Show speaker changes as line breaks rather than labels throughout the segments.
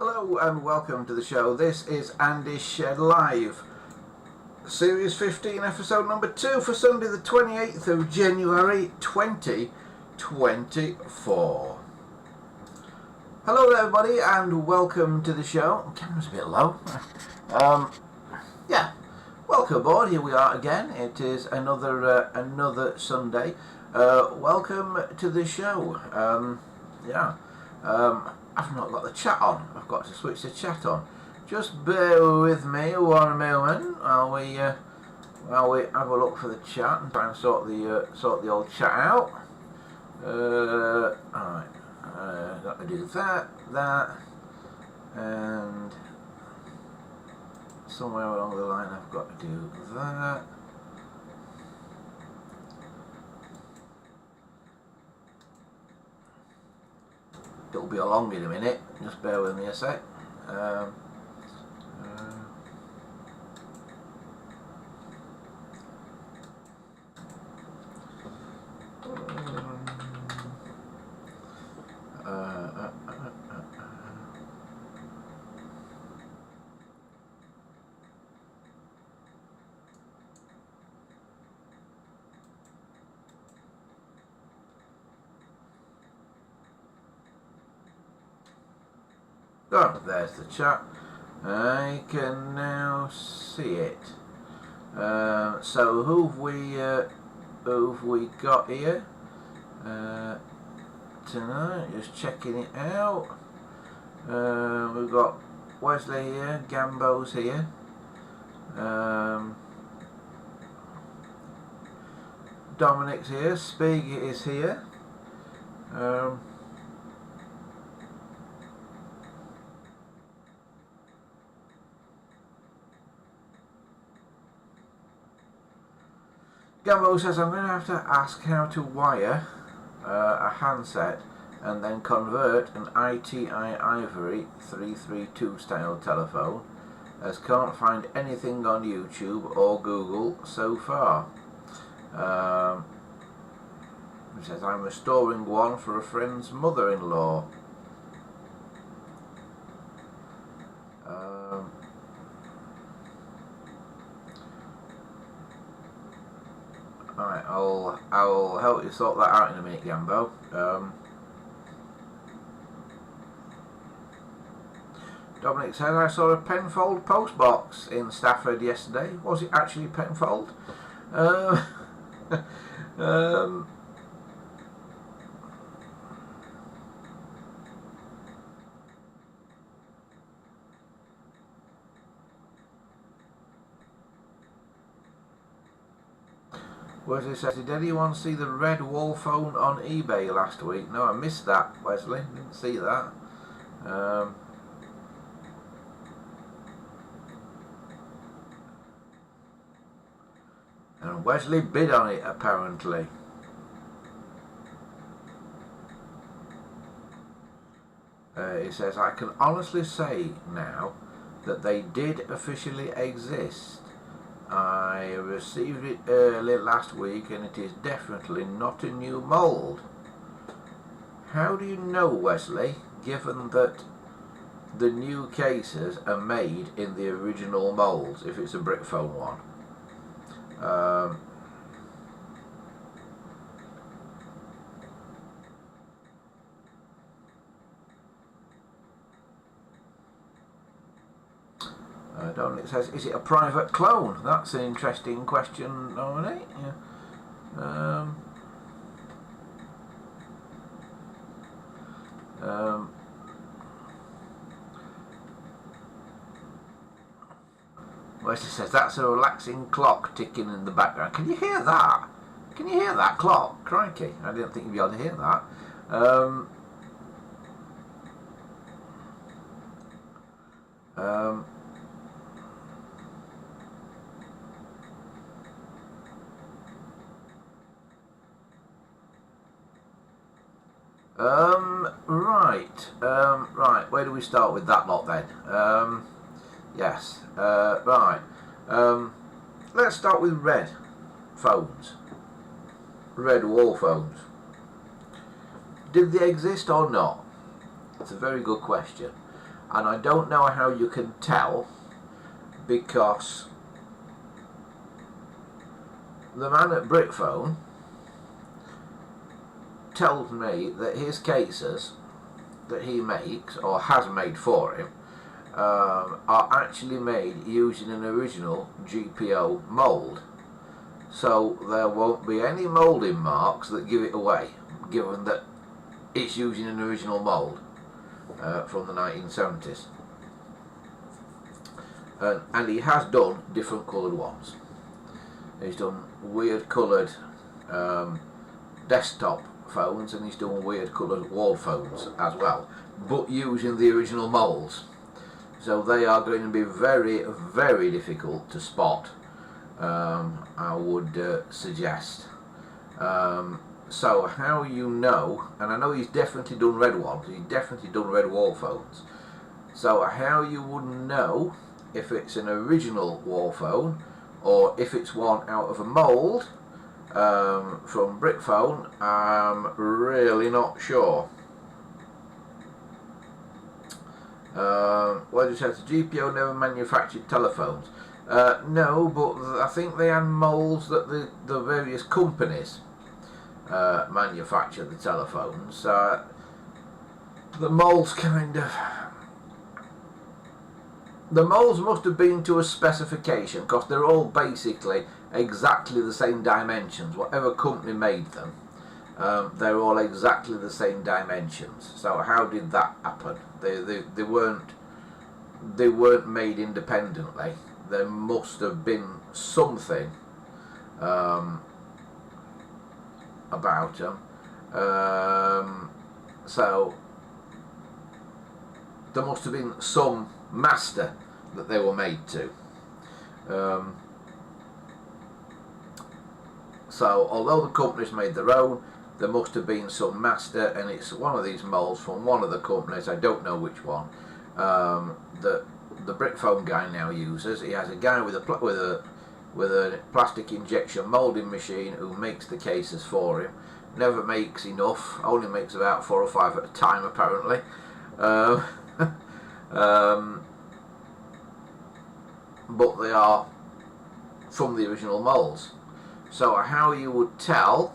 Hello and welcome to the show. This is Andy's Shed Live, Series 15, episode number 2 for Sunday the 28th of January 2024. Hello there everybody and welcome to the show. The camera's a bit low. Welcome aboard. Here we are again. It is another Sunday. Welcome to the show. I've not got the chat on. I've got to switch the chat on. Just bear with me one moment while we have a look for the chat and try and sort the old chat out. Alright, got to do that, and somewhere along the line I've got to do that. It'll be along in a minute, just bear with me a sec. Oh, there's the chat. I can now see it. So who've we got here tonight? Just checking it out. We've got Wesley here, Gambo's here. Dominic's here. Spiegel is here. Gambo says I'm going to have to ask how to wire a handset and then convert an ITI Ivory 332 style telephone, as can't find anything on YouTube or Google so far. He says I'm restoring one for a friend's mother-in-law. Alright, I'll help you sort that out in a minute, Gambo. Dominic said I saw a Penfold postbox in Stafford yesterday. Was it actually Penfold? Wesley says, did anyone see the red wall phone on eBay last week? No, I missed that, Wesley. Didn't see that. And Wesley bid on it, apparently. He says, I can honestly say now that they did officially exist. I received it early last week and it is definitely not a new mould. How do you know, Wesley, given that the new cases are made in the original moulds, if it's a brick phone one? Dominic says, is it a private clone? That's an interesting question, Dominic. Yeah. Wesley says, that's a relaxing clock ticking in the background. Can you hear that? Can you hear that clock? Crikey, I didn't think you'd be able to hear that. Right, where do we start with that lot then? Yes, right. Let's start with red phones. Red wall phones. Did they exist or not? It's a very good question. and I don't know how you can tell, because the man at Brickphone tells me that his cases that he makes, or has made for him, are actually made using an original GPO mould. So there won't be any moulding marks that give it away, given that it's using an original mould from the 1970s. And he has done different coloured ones. He's done weird coloured desktop phones, and he's done weird coloured wall phones as well, but using the original moulds. So they are going to be very, very difficult to spot, I would suggest. So how you know, and I know he's definitely done red ones, he's definitely done red wall phones. So how you would know if it's an original wall phone or if it's one out of a mould from Brickphone, I'm really not sure. What did it say? The GPO never manufactured telephones. No, but I think they had moulds that the various companies manufactured the telephones. The moulds the moulds must have been to a specification, because they're all basically exactly the same dimensions. Whatever company made them, they're all exactly the same dimensions. So how did that happen? They weren't made independently. There must have been something about them. So there must have been some master that they were made to. So although the companies made their own, there must have been some master, and it's one of these moulds from one of the companies, I don't know which one, that the Brickphone guy now uses. He has a guy with a plastic injection moulding machine who makes the cases for him. Never makes enough, only makes about 4 or 5 at a time apparently. But they are from the original moulds. So how you would tell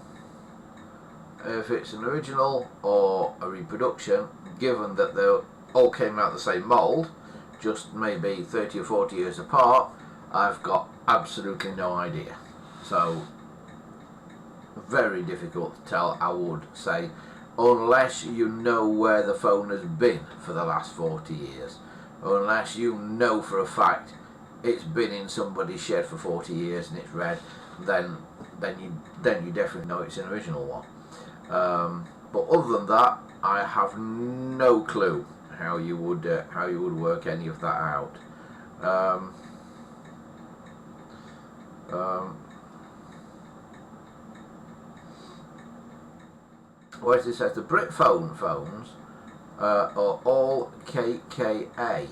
if it's an original or a reproduction, given that they all came out the same mould, just maybe 30 or 40 years apart, I've got absolutely no idea. So very difficult to tell, I would say, unless you know where the phone has been for the last 40 years. Unless you know for a fact it's been in somebody's shed for 40 years and it's red, then you definitely know it's an original one. But other than that, I have no clue how you would work any of that out. Well, as it says, the Brickphone phones are all KKA.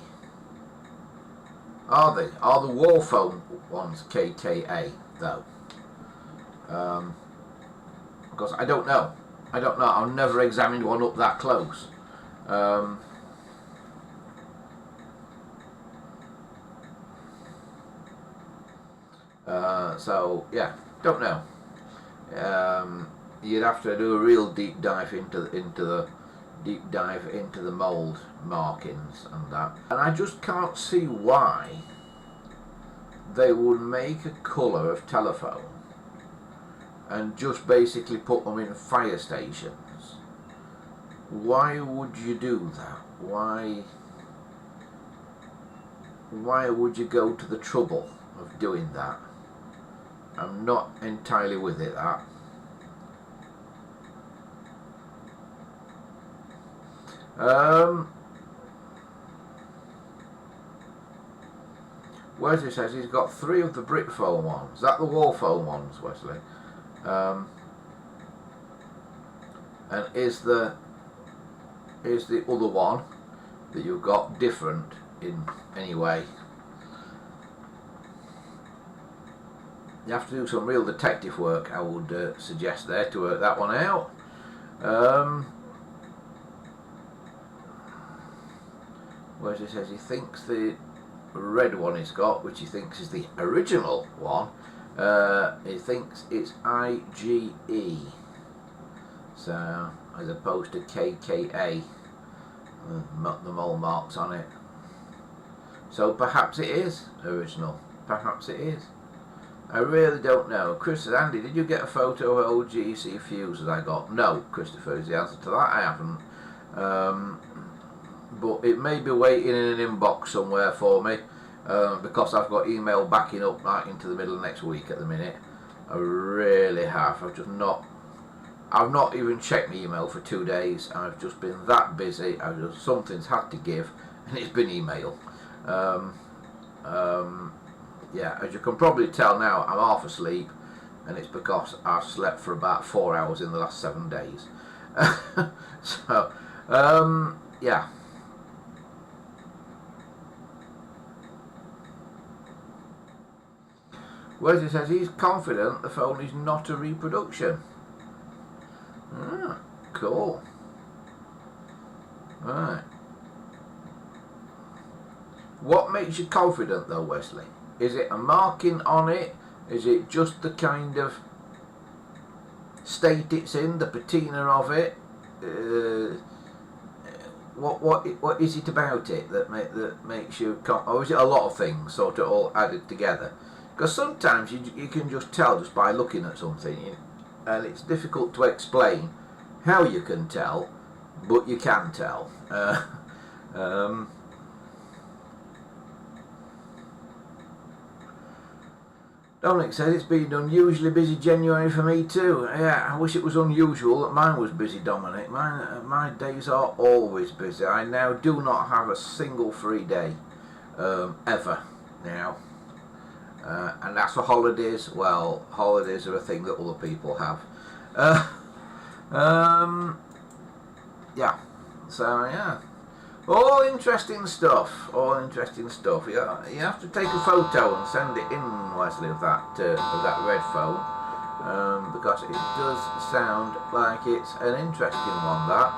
Are they? Are the wall phone ones KKA though? Because I don't know. I've never examined one up that close. So yeah, don't know. You'd have to do a real deep dive into the mould markings and that. And I just can't see why they would make a colour of telephone and just basically put them in fire stations. Why would you do that? Why would you go to the trouble of doing that? I'm not entirely with it, that. Wesley says he's got 3 of the Brickphone ones. Is that the wall phone ones, Wesley? And is the other one that you've got different in any way? You have to do some real detective work, I would suggest there, to work that one out. where he says he thinks the red one he's got, which he thinks is the original one, he thinks it's IGE, so as opposed to KKA, the mole marks on it. So perhaps it is original, perhaps it is. I really don't know. Chris says, Andy, did you get a photo of old GC fuses I got? No, Christopher is the answer to that. I haven't. But it may be waiting in an inbox somewhere for me, because I've got email backing up right into the middle of next week at the minute. I really have. I've not even checked my email for 2 days. I've just been that busy. Something's had to give, and it's been email. Yeah, as you can probably tell now, I'm half asleep, and it's because I've slept for about 4 hours in the last 7 days. So, yeah. Wesley says he's confident the phone is not a reproduction. Cool. Right. What makes you confident though, Wesley? Is it a marking on it? Is it just the kind of state it's in, the patina of it? What is it about it that makes you or is it a lot of things sort of all added together? Because sometimes you can just tell just by looking at something, and it's difficult to explain how you can tell, but you can tell. Dominic says it's been an unusually busy January for me too. Yeah, I wish it was unusual that mine was busy, Dominic. My days are always busy. I now do not have a single free day, ever now. And that's for holidays. Well, holidays are a thing that other people have. Yeah. So yeah. All interesting stuff. All interesting stuff. Yeah, you have to take a photo and send it in, Wesley, of that red phone, because it does sound like it's an interesting one. That.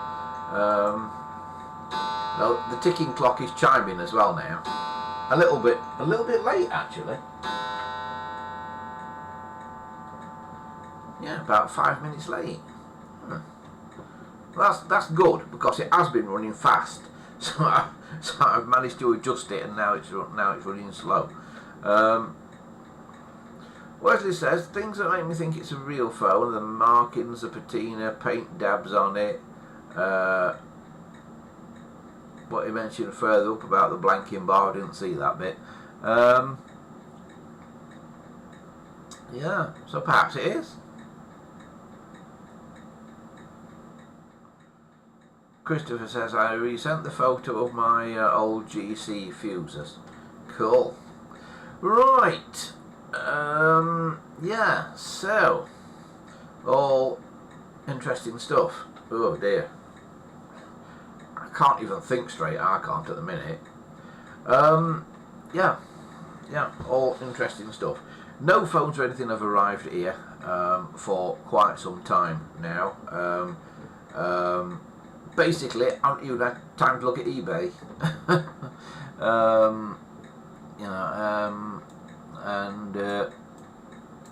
Well, the ticking clock is chiming as well now. A little bit late actually. Yeah, about 5 minutes late. That's good because it has been running fast. So I've managed to adjust it, and now it's running slow. Wesley says things that make me think it's a real phone: the markings, the patina, paint dabs on it. What he mentioned further up about the blanking bar, I didn't see that bit. Yeah, so perhaps it is. Christopher says, I resent the photo of my old GC fuses. Cool. Right. Yeah, so, all interesting stuff. Oh dear. I can't even think straight, I can't at the minute. Yeah, all interesting stuff. No phones or anything have arrived here for quite some time now. Basically, I haven't even had time to look at eBay.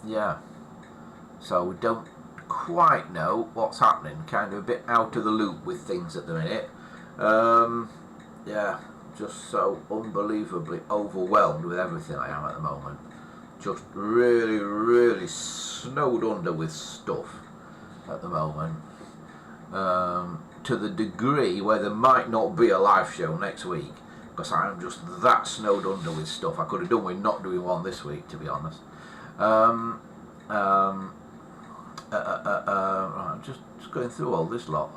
Yeah, so we don't quite know what's happening. Kind of a bit out of the loop with things at the minute. Yeah, just so unbelievably overwhelmed with everything I am at the moment. Just really, really snowed under with stuff at the moment. To the degree where there might not be a live show next week, because I'm just that snowed under with stuff. I could have done with not doing one this week, to be honest. Right, just going through all this lot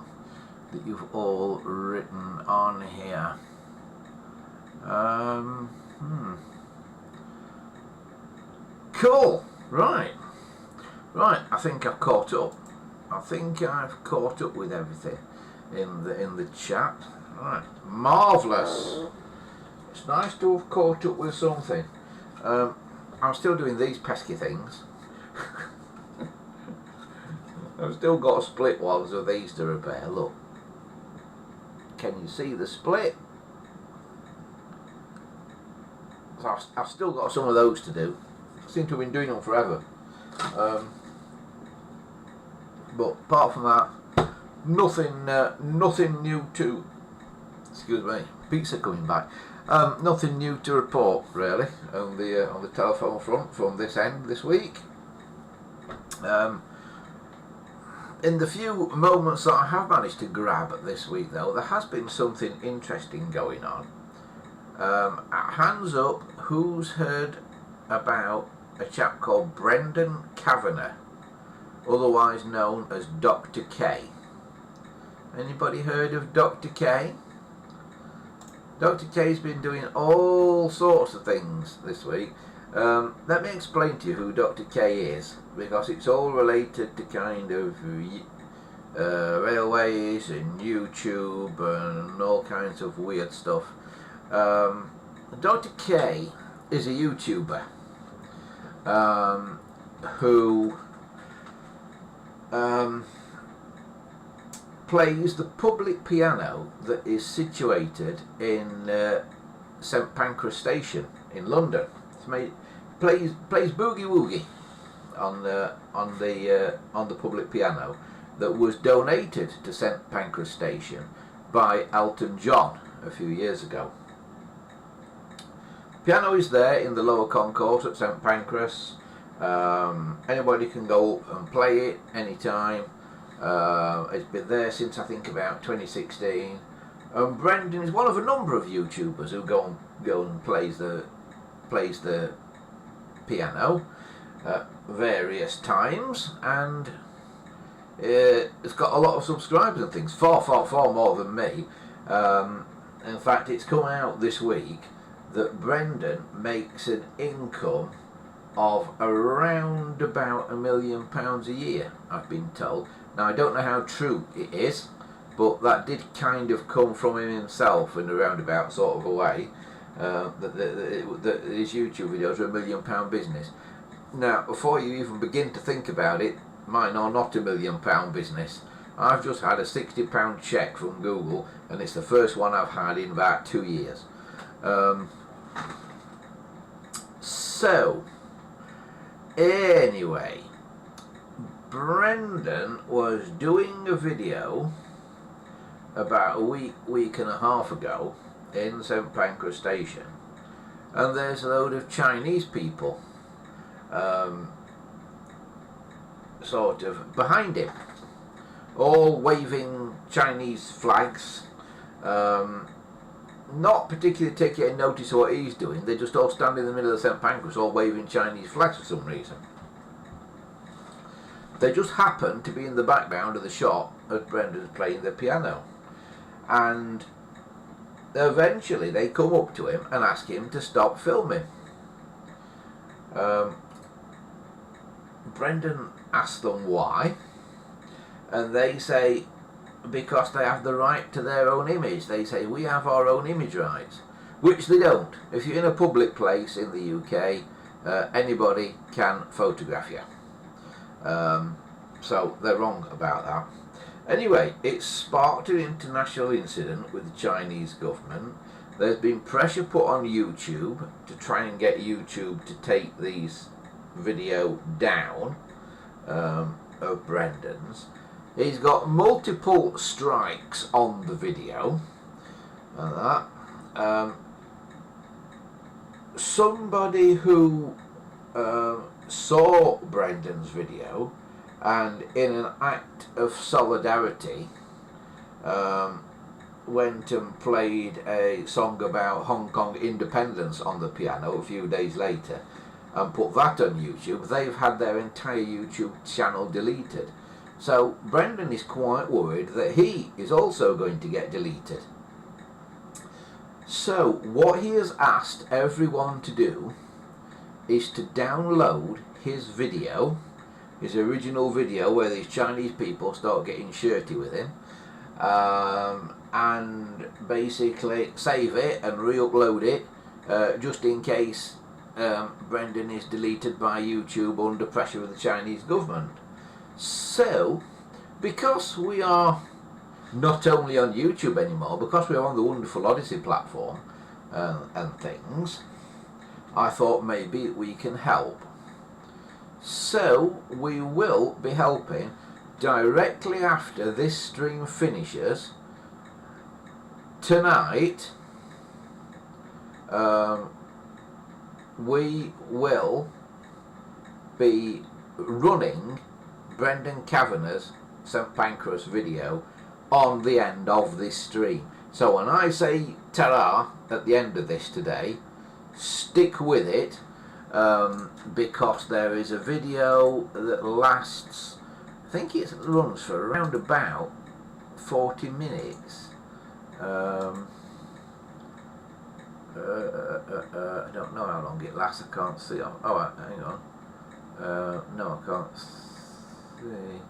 that you've all written on here. Cool. Right. I think I've caught up. I think I've caught up with everything in the chat. Right, marvellous. It's nice to have caught up with something. I'm still doing these pesky things. I've still got a split ones of these to repair. Look, can you see the split? So I've still got some of those to do. I seem to have been doing them forever. But apart from that, nothing new to. Excuse me, pizza coming back. Nothing new to report really on the telephone front from this end this week. In the few moments that I have managed to grab this week, though, there has been something interesting going on. Hands up, who's heard about a chap called Brendan Kavanagh, otherwise known as Dr. K? Anybody heard of Dr. K? Dr. K's been doing all sorts of things this week. Let me explain to you who Dr. K is, because it's all related to kind of railways and YouTube and all kinds of weird stuff. Dr. K is a YouTuber who plays the public piano that is situated in St Pancras station in London. Plays boogie woogie on the public piano that was donated to St Pancras station by Elton John a few years ago. Piano is there in the lower concourse at St Pancras. Anybody can go and play it anytime. It's been there since I think about 2016. Brendan is one of a number of YouTubers who go and plays the piano at various times, and it's got a lot of subscribers and things, far more than me. In fact, it's come out this week that Brendan makes an income of around about £1 million a year, I've been told. Now, I don't know how true it is, but that did kind of come from him himself in a roundabout sort of a way, that his YouTube videos are £1 million business. Now, before you even begin to think about it, mine are not £1 million business. I've just had a £60 cheque from Google, and it's the first one I've had in about 2 years. So, anyway, Brendan was doing a video about a week and a half ago in St Pancras station, and there's a load of Chinese people sort of behind him, all waving Chinese flags, not particularly taking any notice of what he's doing. They just all stand in the middle of St Pancras all waving Chinese flags for some reason. They just happen to be in the background of the shot as Brendan's playing the piano, and eventually they come up to him and ask him to stop filming. Brendan asks them why, and they say because they have the right to their own image. They say we have our own image rights, which they don't. If you're in a public place in the UK, anybody can photograph you. So they're wrong about that. Anyway, it's sparked an international incident with the Chinese government. There's been pressure put on YouTube to try and get YouTube to take these video down of Brendan's. He's got multiple strikes on the video and that. Somebody who saw Brendan's video and in an act of solidarity went and played a song about Hong Kong independence on the piano a few days later and put that on YouTube. They've had their entire YouTube channel deleted. So Brendan is quite worried that he is also going to get deleted. So what he has asked everyone to do is to download his video, his original video where these Chinese people start getting shirty with him, and basically save it and re-upload it just in case Brendan is deleted by YouTube under pressure of the Chinese government. So, because we are not only on YouTube anymore, because we're on the wonderful Odyssey platform and things, I thought maybe we can help. So we will be helping directly after this stream finishes tonight. We will be running Brendan Kavanagh's St Pancras video on the end of this stream. So when I say ta-ra at the end of this today, stick with it, because there is a video that lasts, I think it runs for around about 40 minutes. I don't know how long it lasts. I can't see. Oh, hang on. No, I can't see.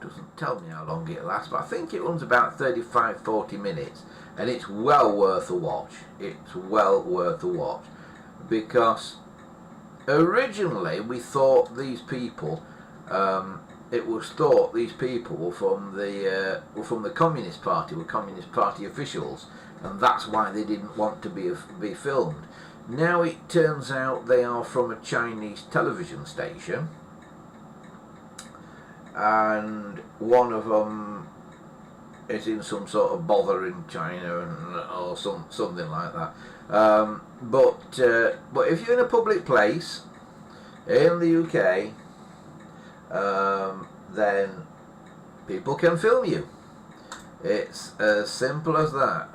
Doesn't tell me how long it lasts, but I think it runs about 35-40 minutes, and it's well worth a watch. It's well worth a watch, because originally we thought these people, it was thought these people were from the Communist Party, were Communist Party officials, and that's why they didn't want to be filmed. Now it turns out they are from a Chinese television station, and one of them is in some sort of bother in China, or something like that. But if you're in a public place in the UK, then people can film you. It's as simple as that.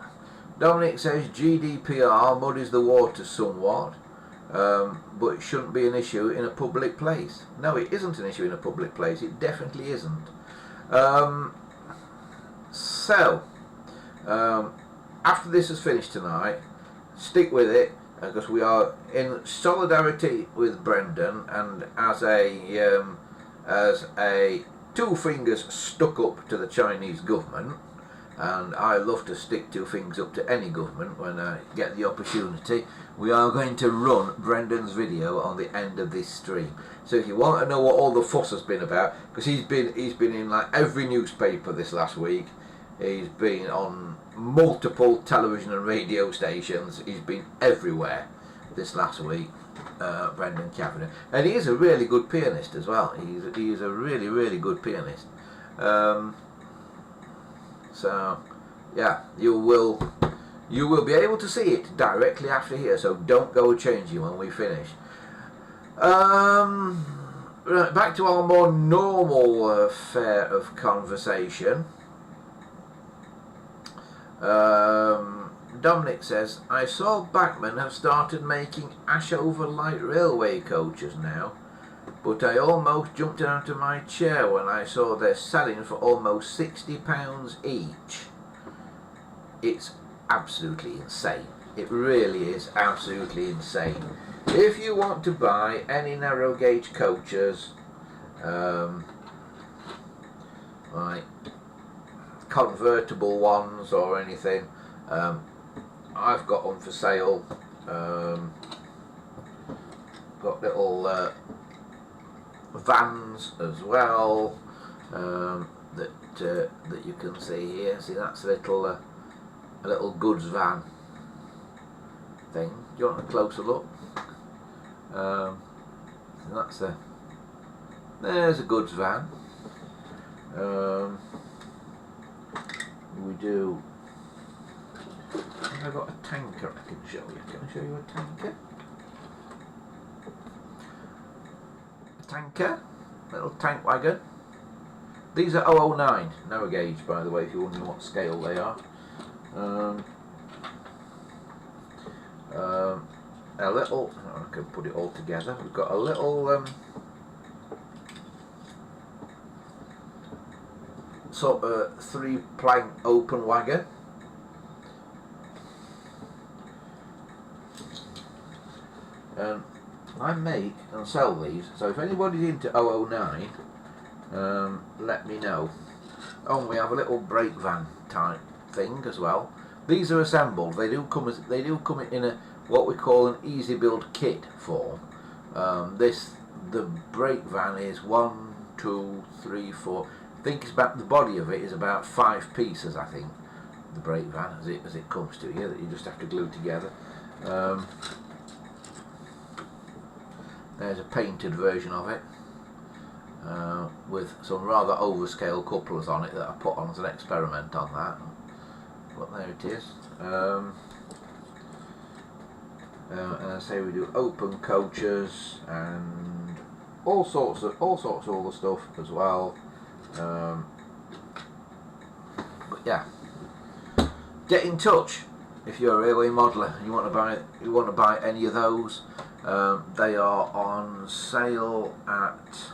Dominic says GDPR muddies the water somewhat, but it shouldn't be an issue in a public place. No, it isn't an issue in a public place. It definitely isn't. After this is finished tonight, stick with it, because we are in solidarity with Brendan, and as a two fingers stuck up to the Chinese government, and I love to stick two fingers up to any government when I get the opportunity, we are going to run Brendan's video on the end of this stream. So if you want to know what all the fuss has been about, because he's been in like every newspaper this last week, he's been on multiple television and radio stations, he's been everywhere this last week, Brendan Kavanagh, and he is a really good pianist as well. He is a really good pianist. So yeah, you will be able to see it directly after here, so don't go changing when we finish. Right, back to our more normal fare of conversation. Dominic says, I saw Bachmann have started making Ashover light railway coaches now, but I almost jumped out of my chair when I saw they're selling for almost £60 each. It's absolutely insane. It really is absolutely insane. If you want to buy any narrow gauge coaches, like convertible ones or anything, I've got them for sale. Got little vans as well, that you can see here. See, that's a little goods van thing. Do you want a closer look? There's a goods van. We do. I've got a tanker I can show you. Can I show you a tanker? A tanker, little tank wagon. These are 009 narrow gauge, by the way, if you're wondering what scale they are. A little, I can put it all together. We've got a little sort of 3-plank open wagon. And I make and sell these, so if anybody's into 009, let me know. Oh, and we have a little brake van type thing as well. These are assembled. They do come in a what we call an easy build kit form. The brake van is 1, 2, 3, 4. I think it's about, the body of it is about 5 pieces, I think. the brake van as it comes to you, that you just have to glue together. There's a painted version of it with some rather overscale couplers on it that I put on as an experiment on that. But there it is. And I say we do open coaches and all sorts of other stuff as well. But yeah, get in touch if you're a railway modeller and you want to buy any of those. They are on sale at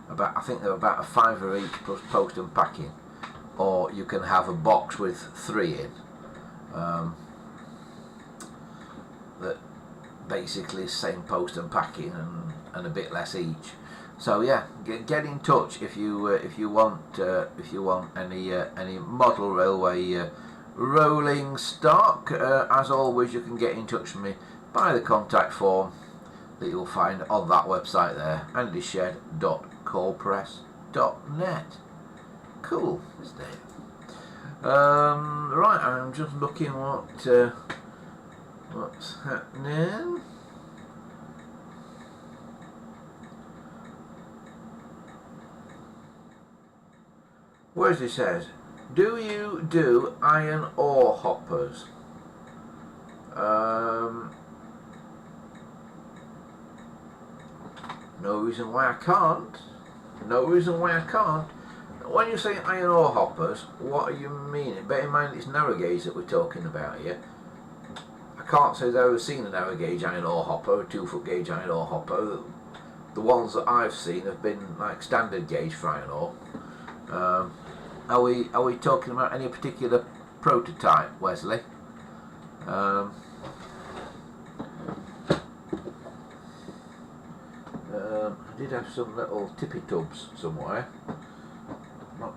I think they're about £5 each plus post and packing, or you can have a box with 3 in. That basically same post and packing and a bit less each. So yeah, get in touch if you want any model railway rolling stock. As always, you can get in touch with me by the contact form that you'll find on that website there, andyshed.coalpress.net. Cool, isn't it? Right, I'm just looking what's happening. Where's it says, do you do iron ore hoppers? No reason why I can't. No reason why I can't. When you say iron ore hoppers, what are you meaning? Bear in mind it's narrow gauge that we're talking about here. I can't say that I've ever seen a narrow gauge iron ore hopper, a 2 foot gauge iron ore hopper. The ones that I've seen have been like standard gauge for iron ore. Are we talking about any particular prototype, Wesley? I did have some little tippy tubs somewhere.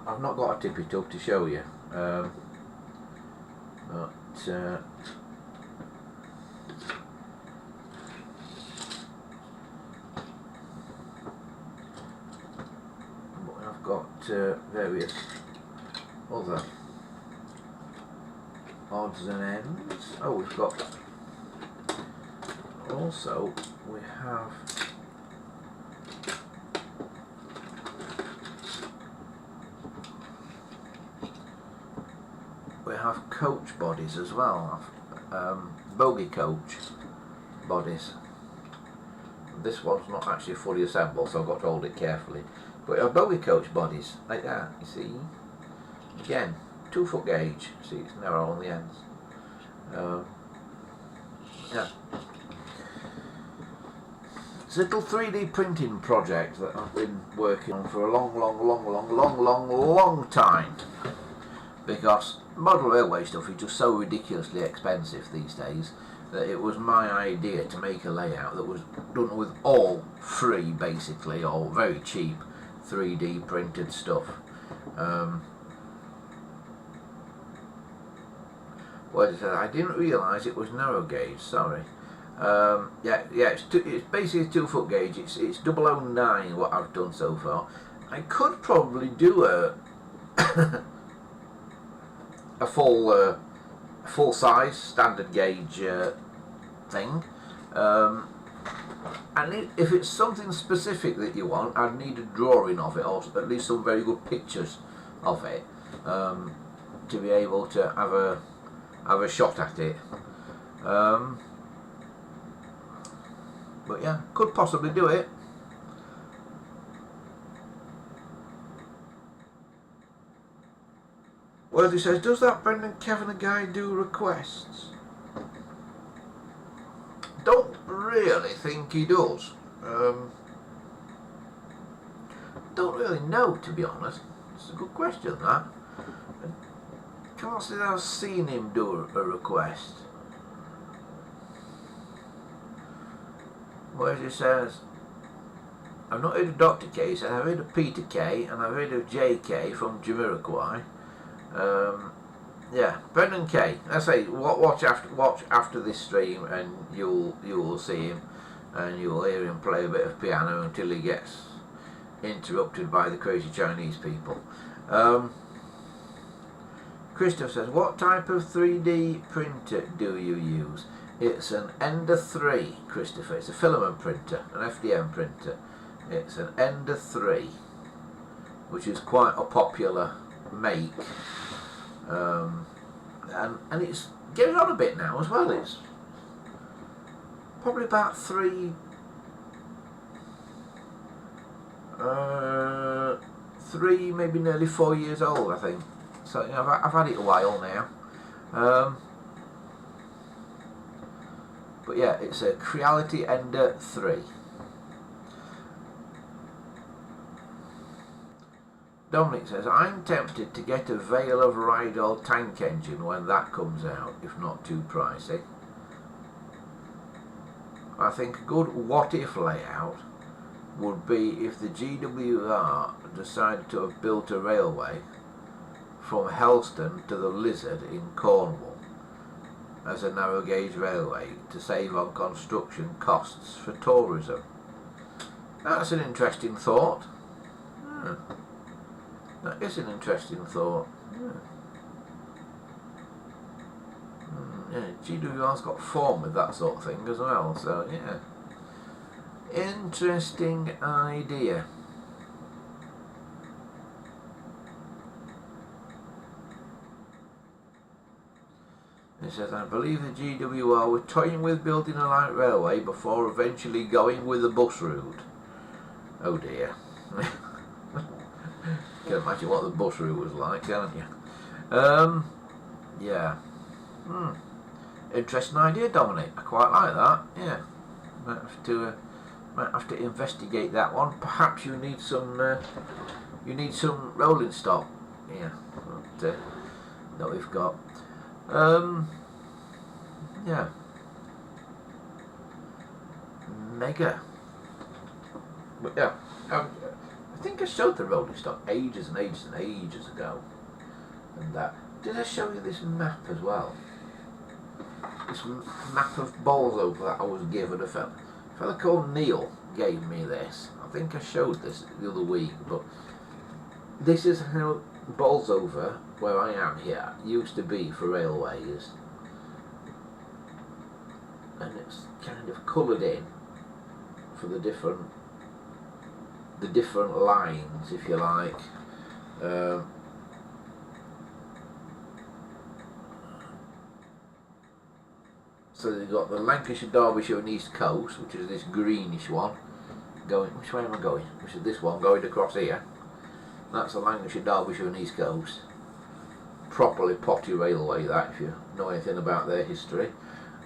I've not got a tippy tub to show you, but I've got various other odds and ends. Oh, we've got also we have coach bodies as well, bogie coach bodies. This one's not actually fully assembled, so I've got to hold it carefully. But bogie coach bodies like that, you see. Again, 2 foot gauge. See, it's narrow on the ends. Yeah. It's a little 3D printing project that I've been working on for a long time, because model railway stuff is just so ridiculously expensive these days that it was my idea to make a layout that was done with all free, basically, or very cheap 3D printed stuff. What is it? I didn't realise it was narrow gauge. Sorry. Yeah. It's basically 2 foot gauge. It's 009 what I've done so far. I could probably do a a full size standard gauge thing, and if it's something specific that you want, I'd need a drawing of it, or at least some very good pictures of it, to be able to have a shot at it. But yeah, could possibly do it. Well, he says, does that Brendan Kavanagh guy do requests? Don't really think he does. Don't really know, to be honest. It's a good question, that. I can't say that I've seen him do a request. Whereas he says, I've not heard of Dr. K, so I've heard of Peter K, and I've heard of JK from Jamiroquai. Yeah, Brendan K. I say, watch after this stream, and you'll see him, and you'll hear him play a bit of piano until he gets interrupted by the crazy Chinese people. Christopher says, what type of 3D printer do you use? It's an Ender 3, Christopher. It's a filament printer, an FDM printer. It's an Ender 3, which is quite a popular make. And it's getting on a bit now as well. It's probably about three, maybe nearly 4 years old, I think. So you know, I've had it a while now. But yeah, it's a Creality Ender 3. Dominic says, I'm tempted to get a Vale of Rydal tank engine when that comes out, if not too pricey. I think a good what-if layout would be if the GWR decided to have built a railway from Helston to the Lizard in Cornwall as a narrow gauge railway to save on construction costs for tourism. That's an interesting thought. That is an interesting thought. Yeah, GWR's got form with that sort of thing as well, so yeah. Interesting idea. It says, I believe the GWR were toying with building a light railway before eventually going with the bus route. Oh dear. You can imagine what the bus route was like, can't you? Yeah. Interesting idea, Dominic. I quite like that. Yeah. Might have to investigate that one. Perhaps you need some rolling stock. Yeah. That we've got. Yeah. Mega. But yeah. I think I showed the rolling stock ages and ages and ages ago. And that. Did I show you this map as well? This map of Bolsover that I was given. A fella called Neil gave me this. I think I showed this the other week, but this is how Bolsover, where I am here, used to be for railways. And it's kind of coloured in for the different lines, if you like. So you've got the Lancashire, Derbyshire and East Coast, which is this greenish one. Going, which way am I going? Which is this one going across here. That's the Lancashire, Derbyshire and East Coast. Properly potty railway, that, if you know anything about their history.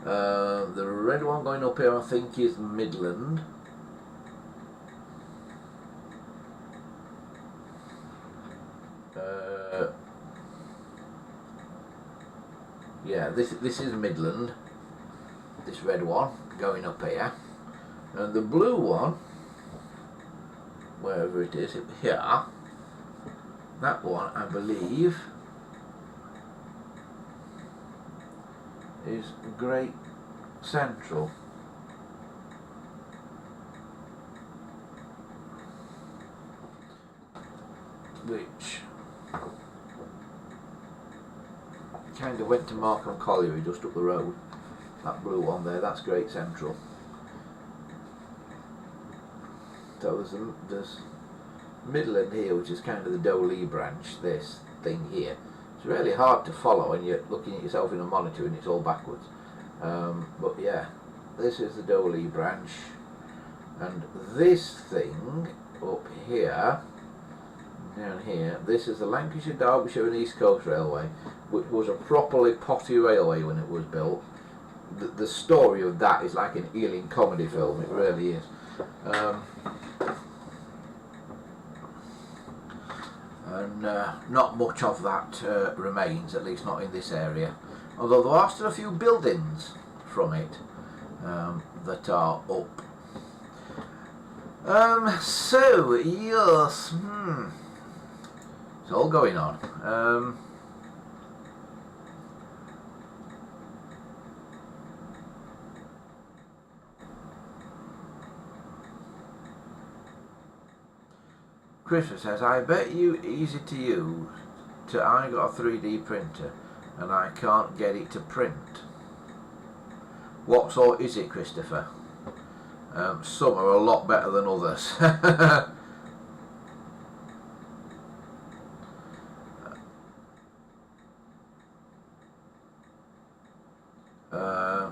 The red one going up here, I think, is Midland. Yeah, this is Midland. This red one going up here, and the blue one, wherever it is, here. That one, I believe, is Great Central. Which kind of went to Markham Colliery just up the road. That blue one there, that's Great Central. So there's Midland here, which is kind of the Dowley branch, this thing here. It's really hard to follow when you're looking at yourself in a monitor and it's all backwards. But yeah, this is the Dowley branch. And this thing up here, down here, this is the Lancashire, Derbyshire and East Coast Railway, which was a properly potty railway when it was built. The story of that is like an Ealing comedy film, it really is. And not much of that remains, at least not in this area. Although there are still a few buildings from it that are up. So, yes, it's all going on. Christopher says, I bet you easy to use printer, I got a 3D printer and I can't get it to print. What sort is it, Christopher? Some are a lot better than others.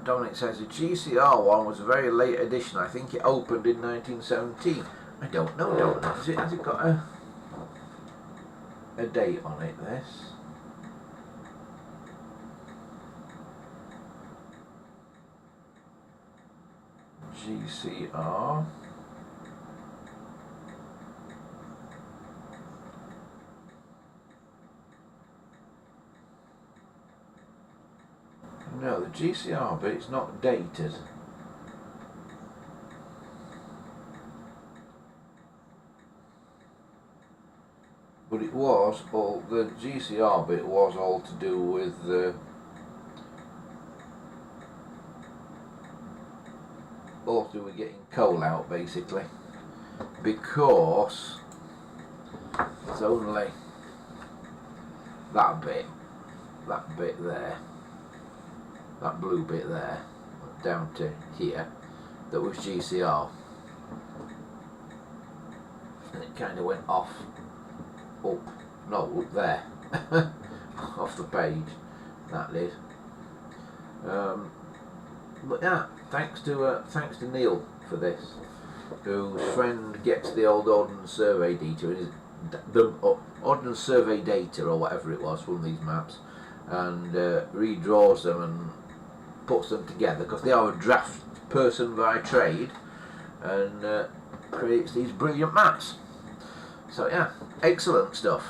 Dominic says the GCR one was a very late edition. I think it opened in 1917. I don't know, Dominic. Has it got a date on it, this? GCR. No, the GCR, but it's not dated. But it was all, the GCR bit was all to do with the all to do with getting coal out, basically, because it's only that bit there, that blue bit there, down to here, that was GCR, and it kind of went off, up there, off the page, that did. But yeah, thanks to Neil for this, whose friend gets the old Ordnance Survey data, the Ordnance Survey data or whatever it was from these maps, and redraws them and puts them together, because they are a draft person by trade, and creates these brilliant maps. So yeah, excellent stuff.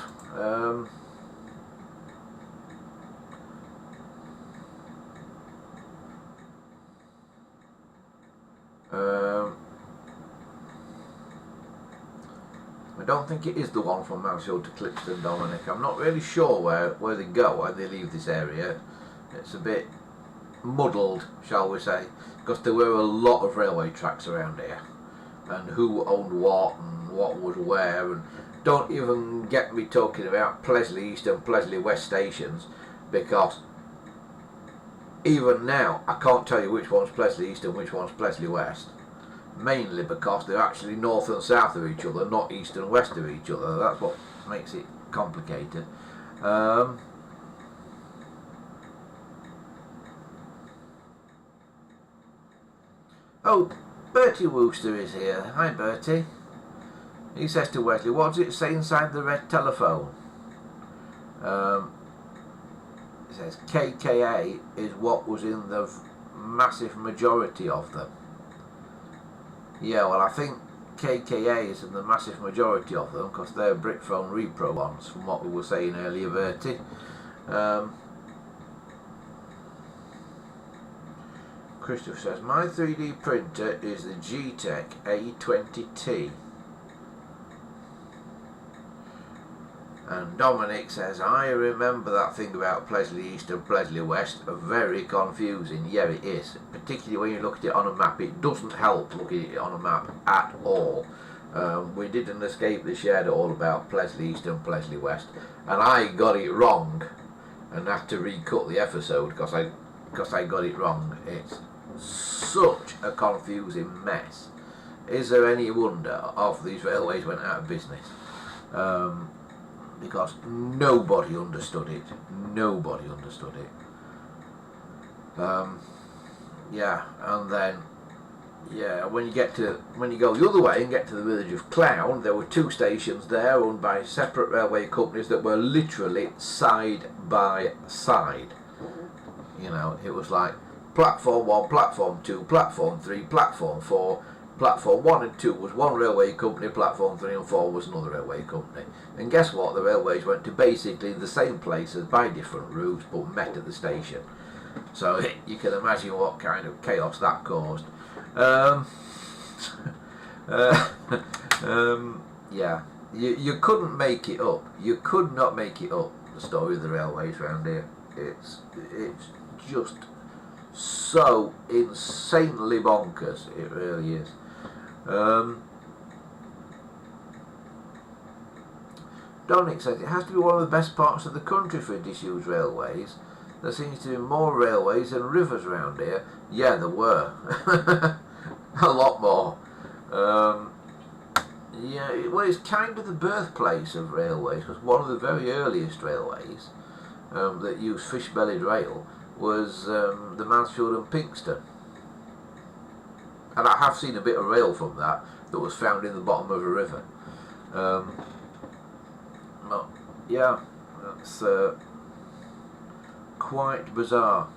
I don't think it is the one from Mansfield to Clipston, Dominic. I'm not really sure where they go, where they leave this area. It's a bit muddled, shall we say, because there were a lot of railway tracks around here, and who owned what and what was where, and don't even get me talking about Plesley East and Plesley West stations, because even now I can't tell you which one's Plesley East and which one's Plesley West, mainly because they're actually north and south of each other, not east and west of each other. That's what makes it complicated. Oh, Bertie Wooster is here. Hi, Bertie. He says to Wesley, what does it say inside the red telephone? It says KKA is what was in the massive majority of them. Yeah, well, I think KKA is in the massive majority of them, because they're Britphone Repro ones, from what we were saying earlier, Bertie. Christopher says, my 3D printer is the G-Tech A20T. And Dominic says, I remember that thing about Plesley East and Plesley West, very confusing. Yeah, it is. Particularly when you look at it on a map. It doesn't help looking at it on a map at all. We did an Escape the Shed all about Plesley East and Plesley West, and I got it wrong and had to recut the episode because I got it wrong. It's such a confusing mess. Is there any wonder half these railways went out of business? Because nobody understood it. Nobody understood it. Yeah, and then when you go the other way and get to the village of Clown, there were two stations there owned by separate railway companies that were literally side by side. You know, it was like platform 1, platform 2, platform 3, platform 4. Platform 1 and 2 was one railway company, platform 3 and 4 was another railway company. And guess what? The railways went to basically the same places by different routes, but met at the station. So you can imagine what kind of chaos that caused. Yeah, you couldn't make it up. You could not make it up, the story of the railways around here. It's just so insanely bonkers. It really is. Dominic says, it has to be one of the best parts of the country for disused railways. There seems to be more railways than rivers around here. Yeah, there were. A lot more. Yeah, well, it's kind of the birthplace of railways, because one of the very earliest railways that used fish-bellied rail was the Mansfield and Pinxton. And I have seen a bit of rail from that was found in the bottom of a river. But yeah, that's quite bizarre.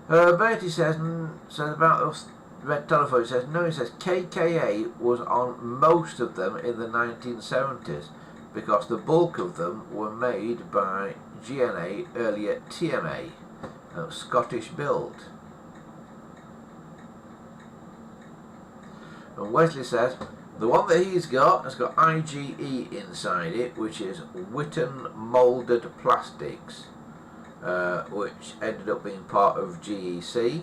Bertie says about us red telephone. He says no. He says KKA was on most of them in the 1970s because the bulk of them were made by GNA, earlier TMA, Scottish build. And Wesley says the one that he's got has got IGE inside it, which is Witten Moulded Plastics, which ended up being part of GEC.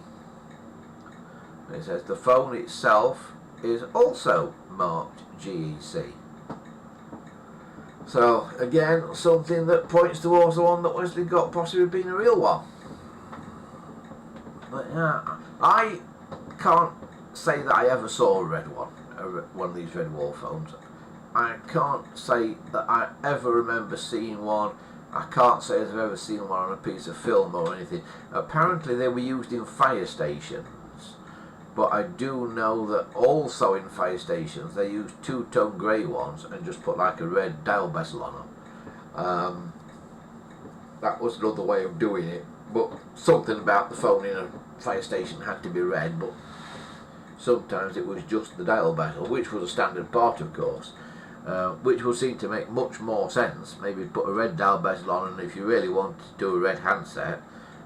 And it says the phone itself is also marked GEC. So again, something that points towards the one that Wesley got possibly being a real one. But yeah, I can't say that I ever saw a red one of these red wall phones. I can't say that I ever remember seeing one. I can't say I've ever seen one on a piece of film or anything. Apparently they were used in fire stations, but I do know that also in fire stations they use two-tone grey ones and just put like a red dial bezel on them. That was another way of doing it, but something about the phone in a fire station had to be red, but sometimes it was just the dial bezel, which was a standard part, of course, which would seem to make much more sense. Maybe put a red dial bezel on, and if you really wanted to do a red handset,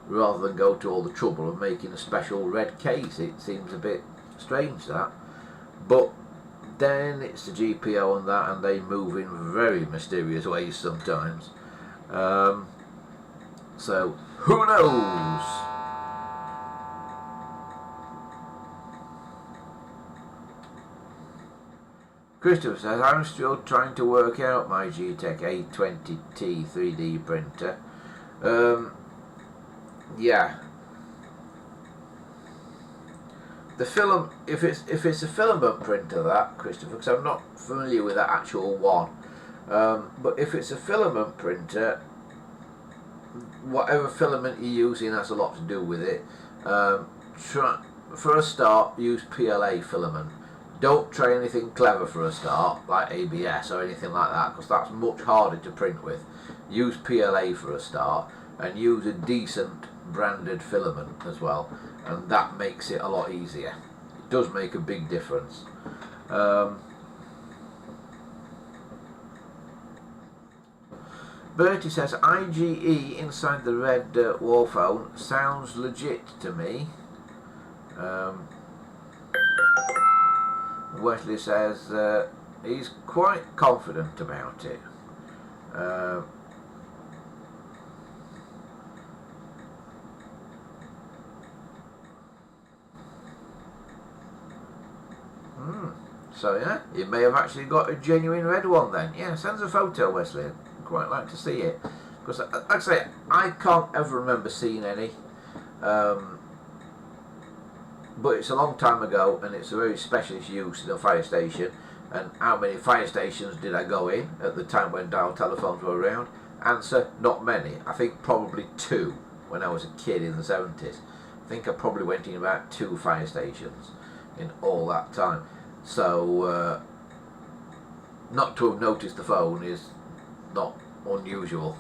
rather than go to all the trouble of making a special red case. It seems a bit strange, that. But then it's the GPO and that, and they move in very mysterious ways sometimes. So, who knows? Christopher says, I'm still trying to work out my G-Tech A20T 3D printer. Yeah. The film, if it's a filament printer, that, Christopher, because I'm not familiar with that actual one. But if it's a filament printer, whatever filament you're using has a lot to do with it. For a start, use PLA filament. Don't try anything clever for a start, like ABS or anything like that, because that's much harder to print with. Use PLA for a start, and use a decent branded filament as well, and that makes it a lot easier. It does make a big difference. Bertie says, IGE inside the red wall phone sounds legit to me. Wesley says he's quite confident about it. So yeah, you may have actually got a genuine red one then. Yeah, send us a photo, Wesley. I'd quite like to see it. Because, like I say, I can't ever remember seeing any. But it's a long time ago, and it's a very specialist use in a fire station. And how many fire stations did I go in at the time when dial telephones were around? Answer, not many. I think probably 2 when I was a kid in the 70s. I think I probably went in about 2 fire stations in all that time. So not to have noticed the phone is not unusual.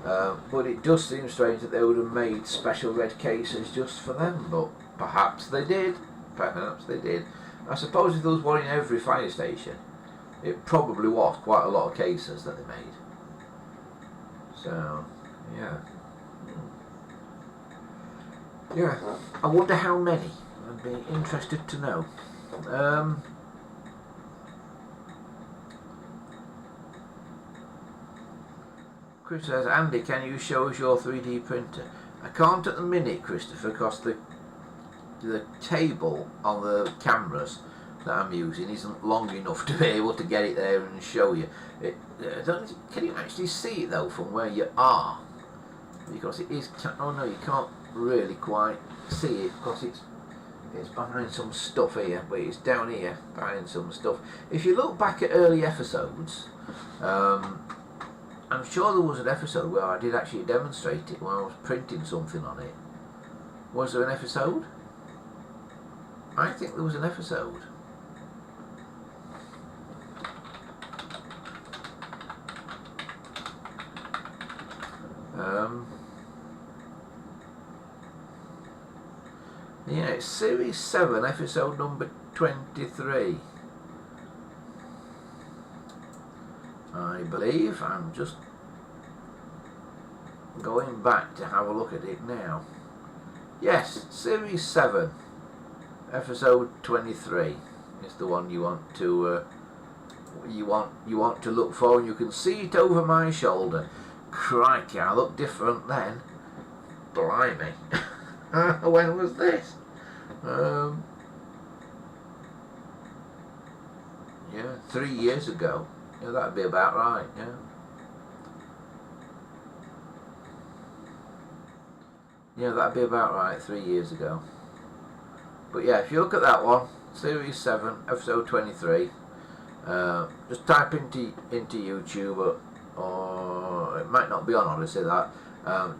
But it does seem strange that they would have made special red cases just for them, but perhaps they did. Perhaps they did. I suppose if there was one in every fire station, it probably was quite a lot of cases that they made. So, yeah. Yeah, I wonder how many. I'd be interested to know. Chris says, Andy, can you show us your 3D printer? I can't at the minute, Christopher, because the table on the cameras that I'm using isn't long enough to be able to get it there and show you. Can you actually see it though from where you are? Because it is. Oh no, you can't really quite see it because it's behind some stuff here, but it's down here behind some stuff. If you look back at early episodes, I'm sure there was an episode where I did actually demonstrate it, where I was printing something on it. Was there an episode? I think there was an episode. Yeah, it's Series 7, episode number 23. I believe. I'm just going back to have a look at it now. Yes, Series 7, episode 23 is the one you want to you want to look for, and you can see it over my shoulder. Crikey, I look different then. Blimey. When was this? Yeah, 3 years ago. Yeah, that'd be about right, yeah. Yeah, that'd be about right, 3 years ago. But yeah, if you look at that one, Series 7, episode 23, just type into YouTube, or it might not be on Odyssey, that.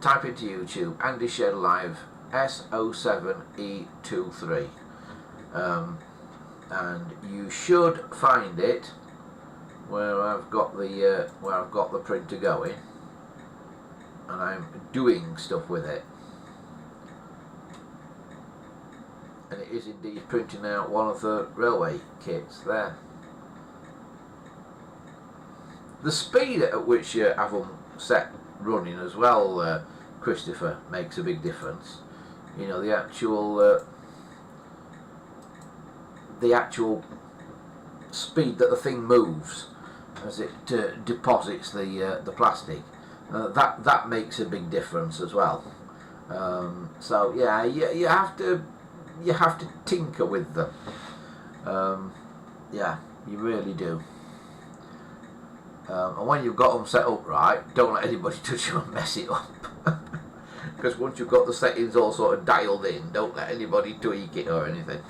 Type into YouTube, Andy Shed Live, S15E02, and you should find it where I've got the printer going, and I'm doing stuff with it, and it is indeed printing out one of the railway kits there. The speed at which you have them set running as well, Christopher, makes a big difference. You know, the actual speed that the thing moves as it deposits the plastic, that makes a big difference as well. So yeah, you have to tinker with them. Yeah, you really do. And when you've got them set up right, don't let anybody touch them and mess it up. Because once you've got the settings all sort of dialed in, don't let anybody tweak it or anything.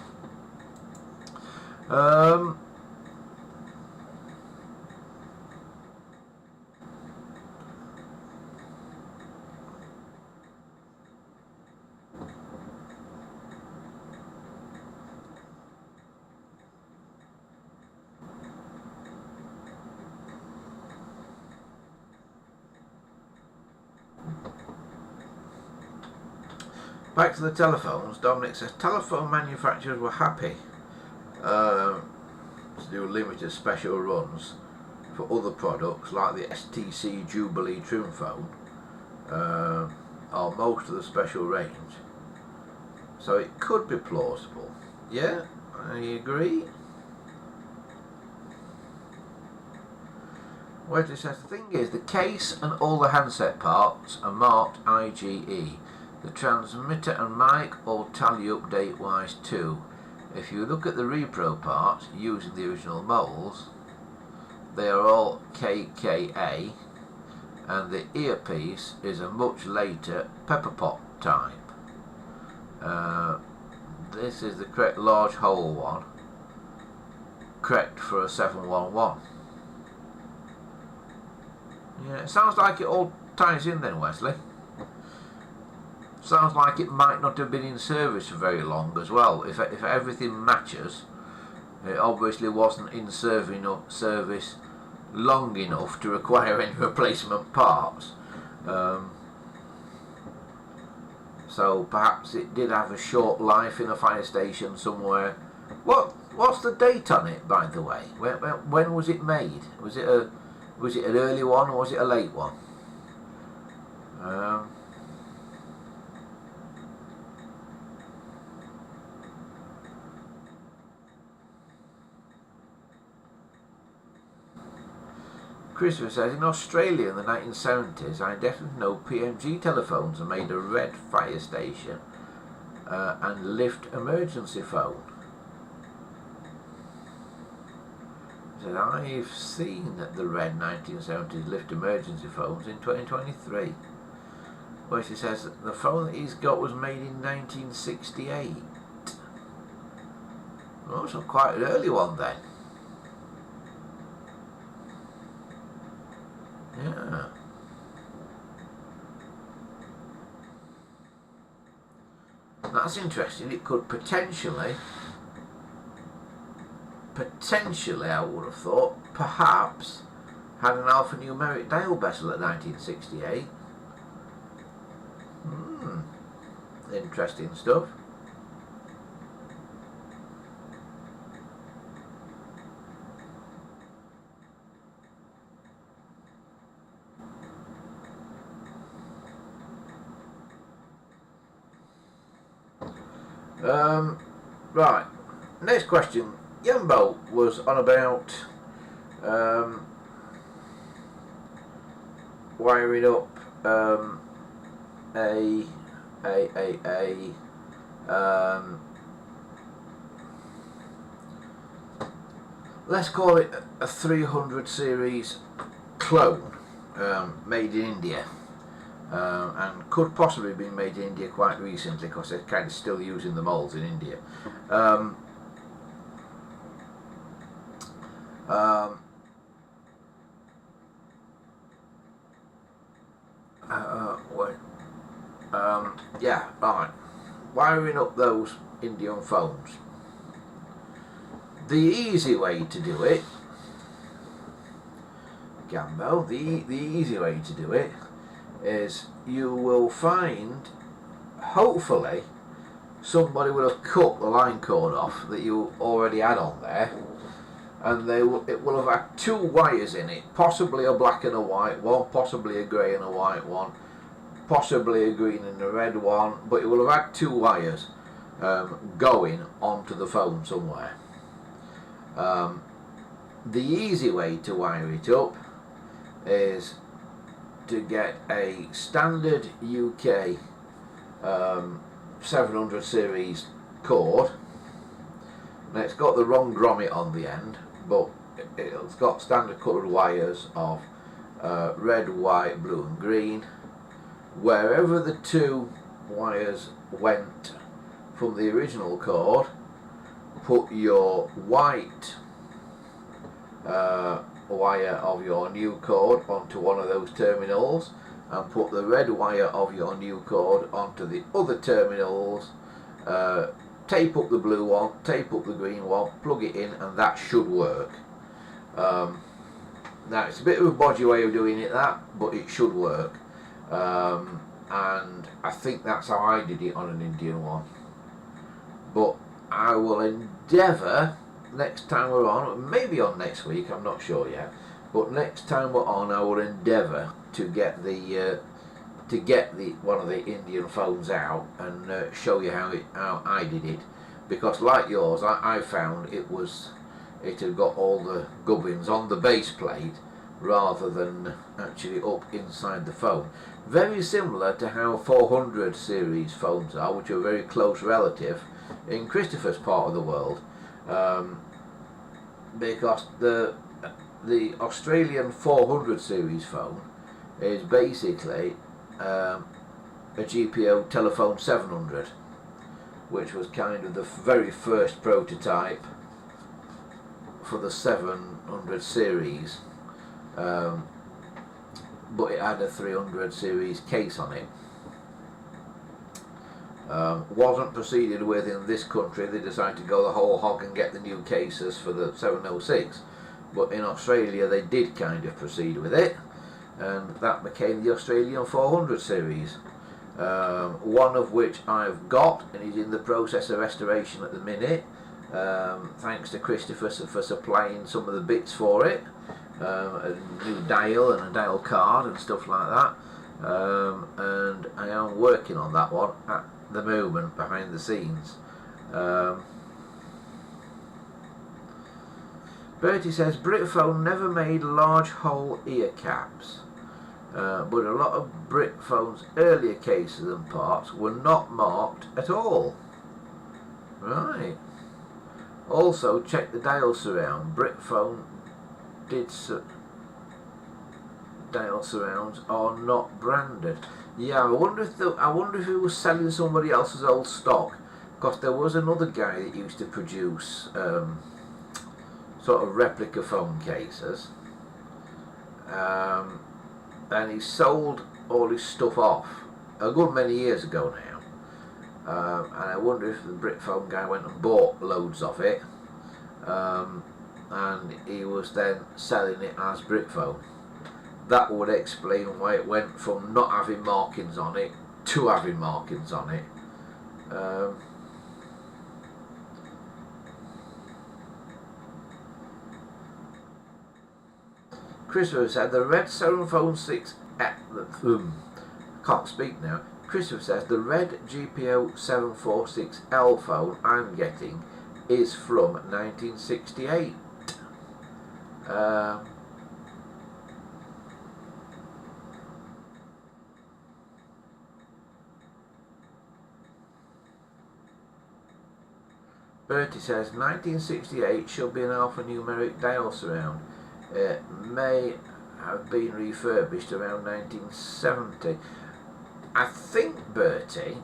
Back to the telephones, Dominic says telephone manufacturers were happy to do limited special runs for other products like the STC Jubilee Trim Phone, or most of the special range. So it could be plausible. Yeah, I agree. Wesley says the thing is, the case and all the handset parts are marked IGE. The transmitter and mic all tally up date-wise too. If you look at the repro parts using the original molds, they are all KKA, and the earpiece is a much later pepper pot type. This is the correct large hole one, correct for a 711. Yeah, it sounds like it all ties in then, Wesley. Sounds like it might not have been in service for very long as well. If everything matches, it obviously wasn't in service long enough to require any replacement parts. So perhaps it did have a short life in a fire station somewhere. What's the date on it, by the way? When was it made? Was it an early one or was it a late one? Christopher says, in Australia in the 1970s, I definitely know PMG telephones are made a red fire station and lift emergency phone. said, I've seen the red 1970s lift emergency phones in 2023. Well, she says that the phone that he's got was made in 1968. Oh, so quite an early one then. Yeah. That's interesting. It could potentially, I would have thought, perhaps had an alphanumeric dial bezel at 1968. Interesting stuff. Right, next question. Yambo was on about wiring up let's call it a 300 series clone made in India. And could possibly be made in India quite recently, because they're kind of still using the moulds in India. Yeah, right. Wiring up those Indian phones. The easy way to do it, Gambo, the easy way to do it is you will find, hopefully, somebody will have cut the line cord off that you already had on there, and it will have had two wires in it, possibly a black and a white one, possibly a grey and a white one, possibly a green and a red one, but it will have had two wires going onto the phone somewhere. The easy way to wire it up is to get a standard UK 700 series cord. Now, it's got the wrong grommet on the end, but it's got standard coloured wires of red, white, blue and green. Wherever the two wires went from the original cord, put your white wire of your new cord onto one of those terminals, and put the red wire of your new cord onto the other terminals, tape up the blue one, tape up the green one, plug it in, and that should work. Now, it's a bit of a bodgy way of doing it, but it should work. And I think that's how I did it on an Indian one. But I will endeavour, next time we're on, maybe on next week, I'm not sure yet, but next time we're on, I will endeavour to get one of the Indian phones out and show you how I did it, because like yours, I found it had got all the gubbins on the base plate rather than actually up inside the phone. Very similar to how 400 series phones are, which are a very close relative in Christopher's part of the world, because the Australian 400 series phone is basically a GPO telephone 700, which was kind of the very first prototype for the 700 series, but it had a 300 series case on it. Wasn't proceeded with in this country. They decided to go the whole hog and get the new cases for the 706, but in Australia they did kind of proceed with it, and that became the Australian 400 series, one of which I've got and is in the process of restoration at the minute, thanks to Christopher for supplying some of the bits for it, a new dial and a dial card and stuff like that, and I am working on that one at the moment behind the scenes. Bertie says Britphone never made large hole ear caps, but a lot of Britphone's earlier cases and parts were not marked at all. Right. Also check the dial surround. Britphone did dial surrounds are not branded. Yeah, I wonder if he was selling somebody else's old stock, because there was another guy that used to produce sort of replica phone cases, and he sold all his stuff off a good many years ago now, and I wonder if the Brit phone guy went and bought loads of it, and he was then selling it as Brit phone. That would explain why it went from not having markings on it to having markings on it. Christopher said the red phone 6 can't speak now. Christopher says the red GPO 746L phone I'm getting is from 1968. Bertie says 1968 should be an alphanumeric dial surround. It may have been refurbished around 1970. I think, Bertie,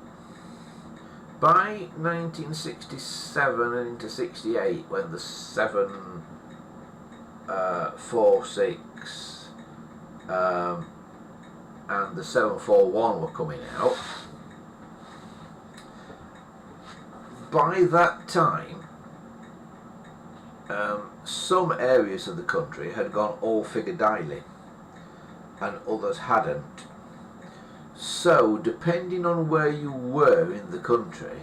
by 1967 and into 68, when the 746 and the 741 were coming out, by that time, some areas of the country had gone all figure dialing and others hadn't. So depending on where you were in the country,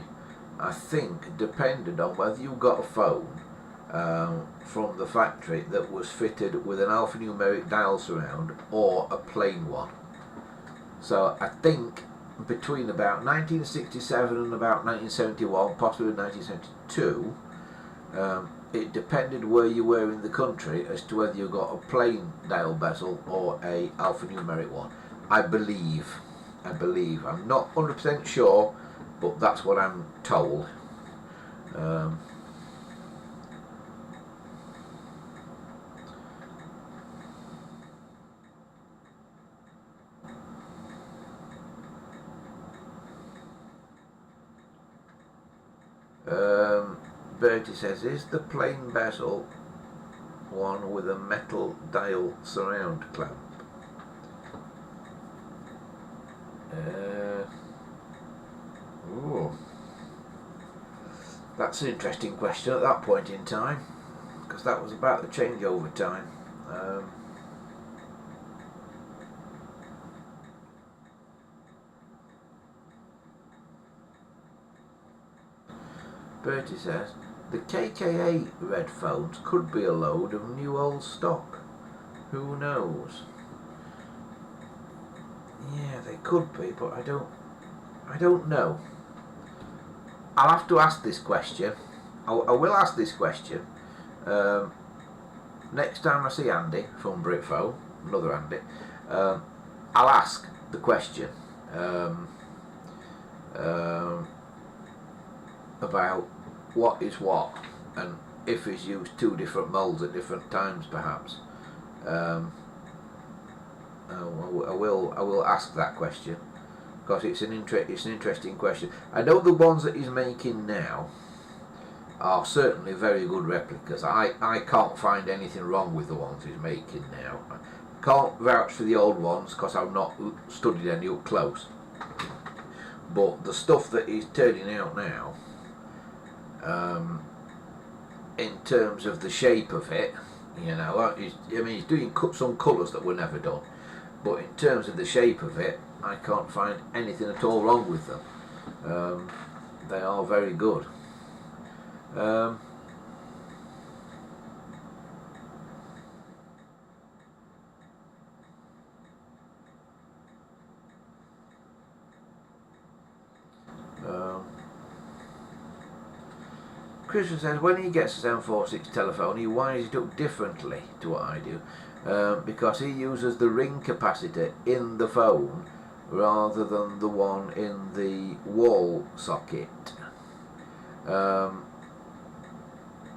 I think depended on whether you got a phone from the factory that was fitted with an alphanumeric dial surround or a plain one. So I think between about 1967 and about 1971, possibly 1972, it depended where you were in the country as to whether you got a plain dial bezel or a alphanumeric one. I believe. I'm not 100% sure, but that's what I'm told. Bertie says, is the plain bezel one with a metal dial surround clamp? That's an interesting question at that point in time, because that was about the changeover time. Bertie says, the KKA red phones could be a load of new old stock. Who knows? Yeah, they could be, but I don't know. I'll have to ask this question. I will ask this question next time I see Andy from Britphone, another Andy. I'll ask the question about what is what, and if he's used two different molds at different times, perhaps. I will ask that question, because it's an interesting question. I know the ones that he's making now are certainly very good replicas. I can't find anything wrong with the ones he's making now. I can't vouch for the old ones because I've not studied any up close. But the stuff that he's turning out now, in terms of the shape of it, you know, he's doing some colours that were never done, but in terms of the shape of it, I can't find anything at all wrong with them. They are very good. Christian says, when he gets a 746 telephone, he wires it up differently to what I do, because he uses the ring capacitor in the phone rather than the one in the wall socket.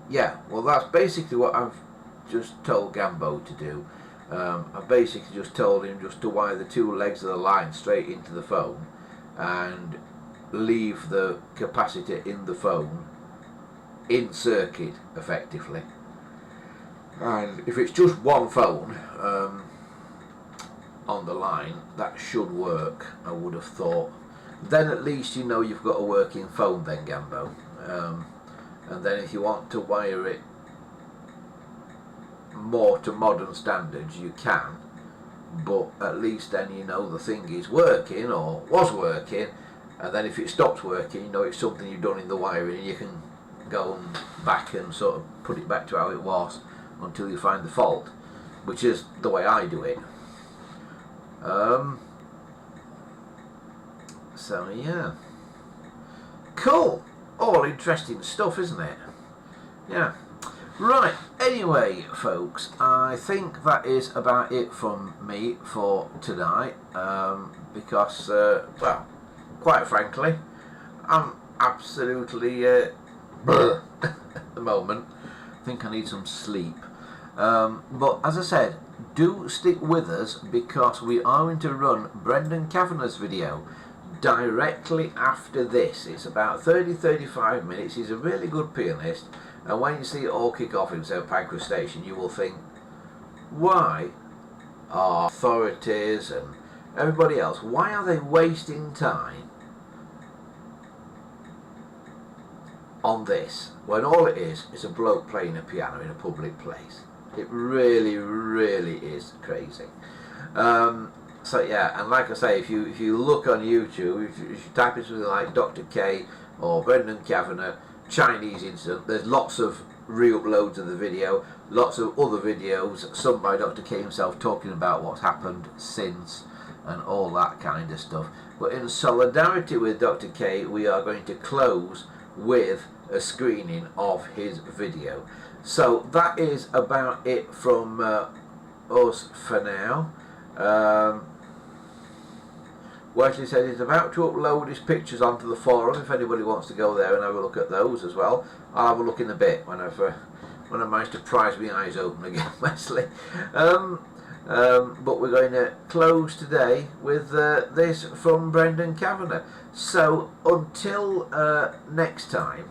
Yeah, well, that's basically what I've just told Gambo to do. I basically just told him just to wire the two legs of the line straight into the phone and leave the capacitor in the phone in circuit effectively. And if it's just one phone on the line, that should work, I would have thought. Then at least you know you've got a working phone then, Gambo. And then if you want to wire it more to modern standards, you can, but at least then you know the thing is working or was working, and then if it stops working, you know it's something you've done in the wiring, and you can go back and sort of put it back to how it was until you find the fault, which is the way I do it. So yeah, cool, all interesting stuff, isn't it? Yeah. Right, anyway folks, I think that is about it from me for tonight, because, well, quite frankly, I'm absolutely at the moment. I think I need some sleep. But as I said, do stick with us, because we are going to run Brendan Kavanagh's video directly after this. It's about 30-35 minutes. He's a really good pianist, and when you see it all kick off in, say, Pancras station, you will think, why are authorities and everybody else, why are they wasting time on this when all it is a bloke playing a piano in a public place? It really, really is crazy. So yeah, and like I say, if you look on YouTube, if you type in something like Dr. K or Brendan Kavanagh Chinese incident, there's lots of re-uploads of the video, lots of other videos, some by Dr. K himself talking about what's happened since and all that kind of stuff. But in solidarity with Dr. K, we are going to close with a screening of his video. So that is about it from us for now. Wesley said he's about to upload his pictures onto the forum if anybody wants to go there and have a look at those as well. I'll have a look in a bit when I manage to prise my eyes open again, Wesley. But we're going to close today with this from Brendan Kavanagh. So until next time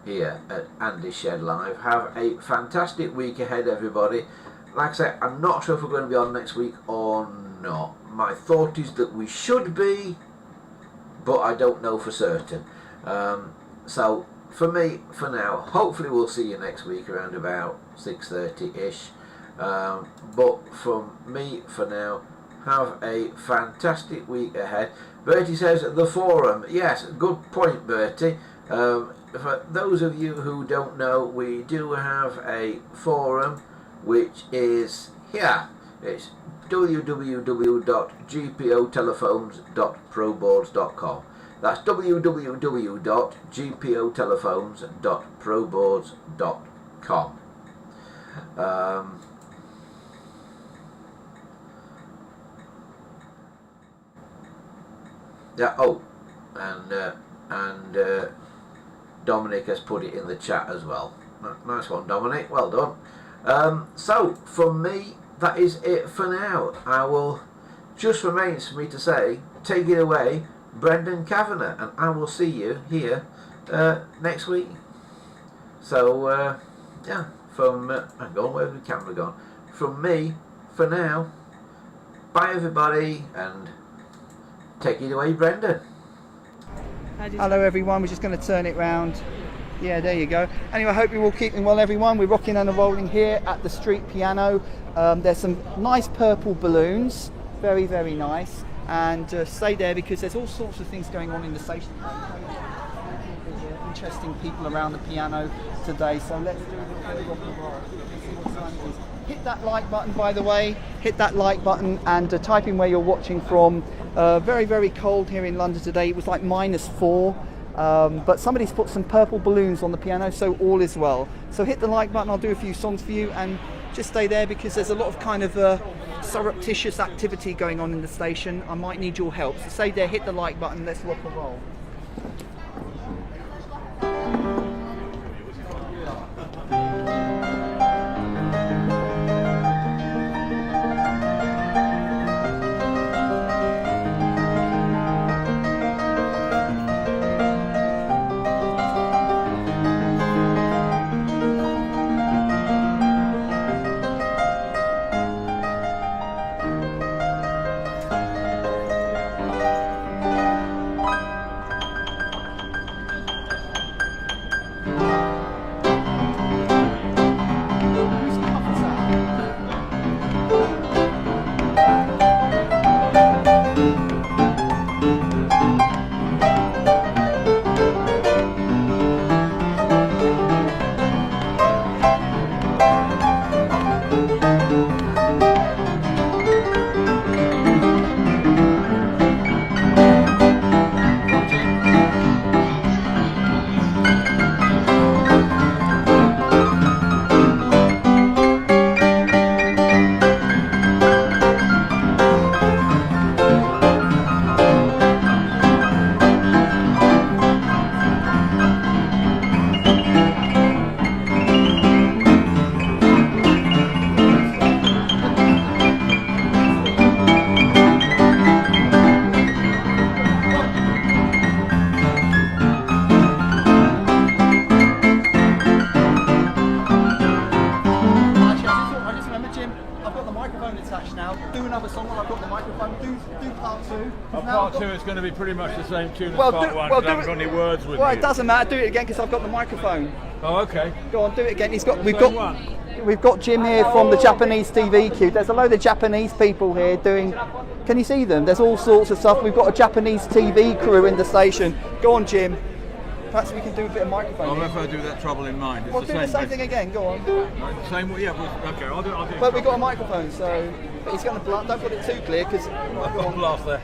here at Andy Shed Live, have a fantastic week ahead, everybody. Like I said, I'm not sure if we're going to be on next week or not. My thought is that we should be, but I don't know for certain. So for me, for now, hopefully we'll see you next week around about 6:30ish. But from me for now, have a fantastic week ahead. Bertie says the forum. Yes, good point, Bertie. For those of you who don't know, we do have a forum which is here. It's www.gpotelephones.proboards.com. That's www.gpotelephones.proboards.com. Yeah. Oh, and Dominic has put it in the chat as well. Nice one, Dominic. Well done. So from me, that is it for now. I will just remains for me to say, take it away, Brendan Kavanagh, and I will see you here next week. So yeah, from hang on, where's the camera gone? From me for now. Bye everybody, and take it away, Brendan.
Hello everyone, we're just going to turn it round. Yeah, there you go. Anyway, I hope you're all keeping well, everyone. We're rocking and rolling here at the street piano. There's some nice purple balloons, very, very nice. And stay there because there's all sorts of things going on in the station. Interesting people around the piano today. So let's do a little bit of rock and roll. See what time it is. Hit that like button, by the way. Hit that like button and type in where you're watching from. Very, very cold here in London today. It was like -4. But somebody's put some purple balloons on the piano, so all is well. So hit the like button, I'll do a few songs for you, and just stay there because there's a lot of kind of surreptitious activity going on in the station. I might need your help. So stay there, hit the like button, let's rock and roll. Jim, I've got the microphone attached now. Do another song while I've got the microphone. Do part two.
Part two is going to be pretty much the same tune as part one, because I haven't got any words with
Well,
you.
it doesn't matter. Do it again because I've got the microphone.
Oh, okay.
Go on, do it again.
One.
We've got Jim here from the Japanese TV queue. There's a load of Japanese people here doing. Can you see them? There's all sorts of stuff. We've got a Japanese TV crew in the station. Go on, Jim. Perhaps we can do a bit of microphone.
I'll never do that trouble in mind. It's
Well, do the same thing again. Go on.
Same way, yeah. Well, okay, I'll do it.
But we've got a microphone, so but he's going to blast. Don't put it too clear, because.
I've got a blast there.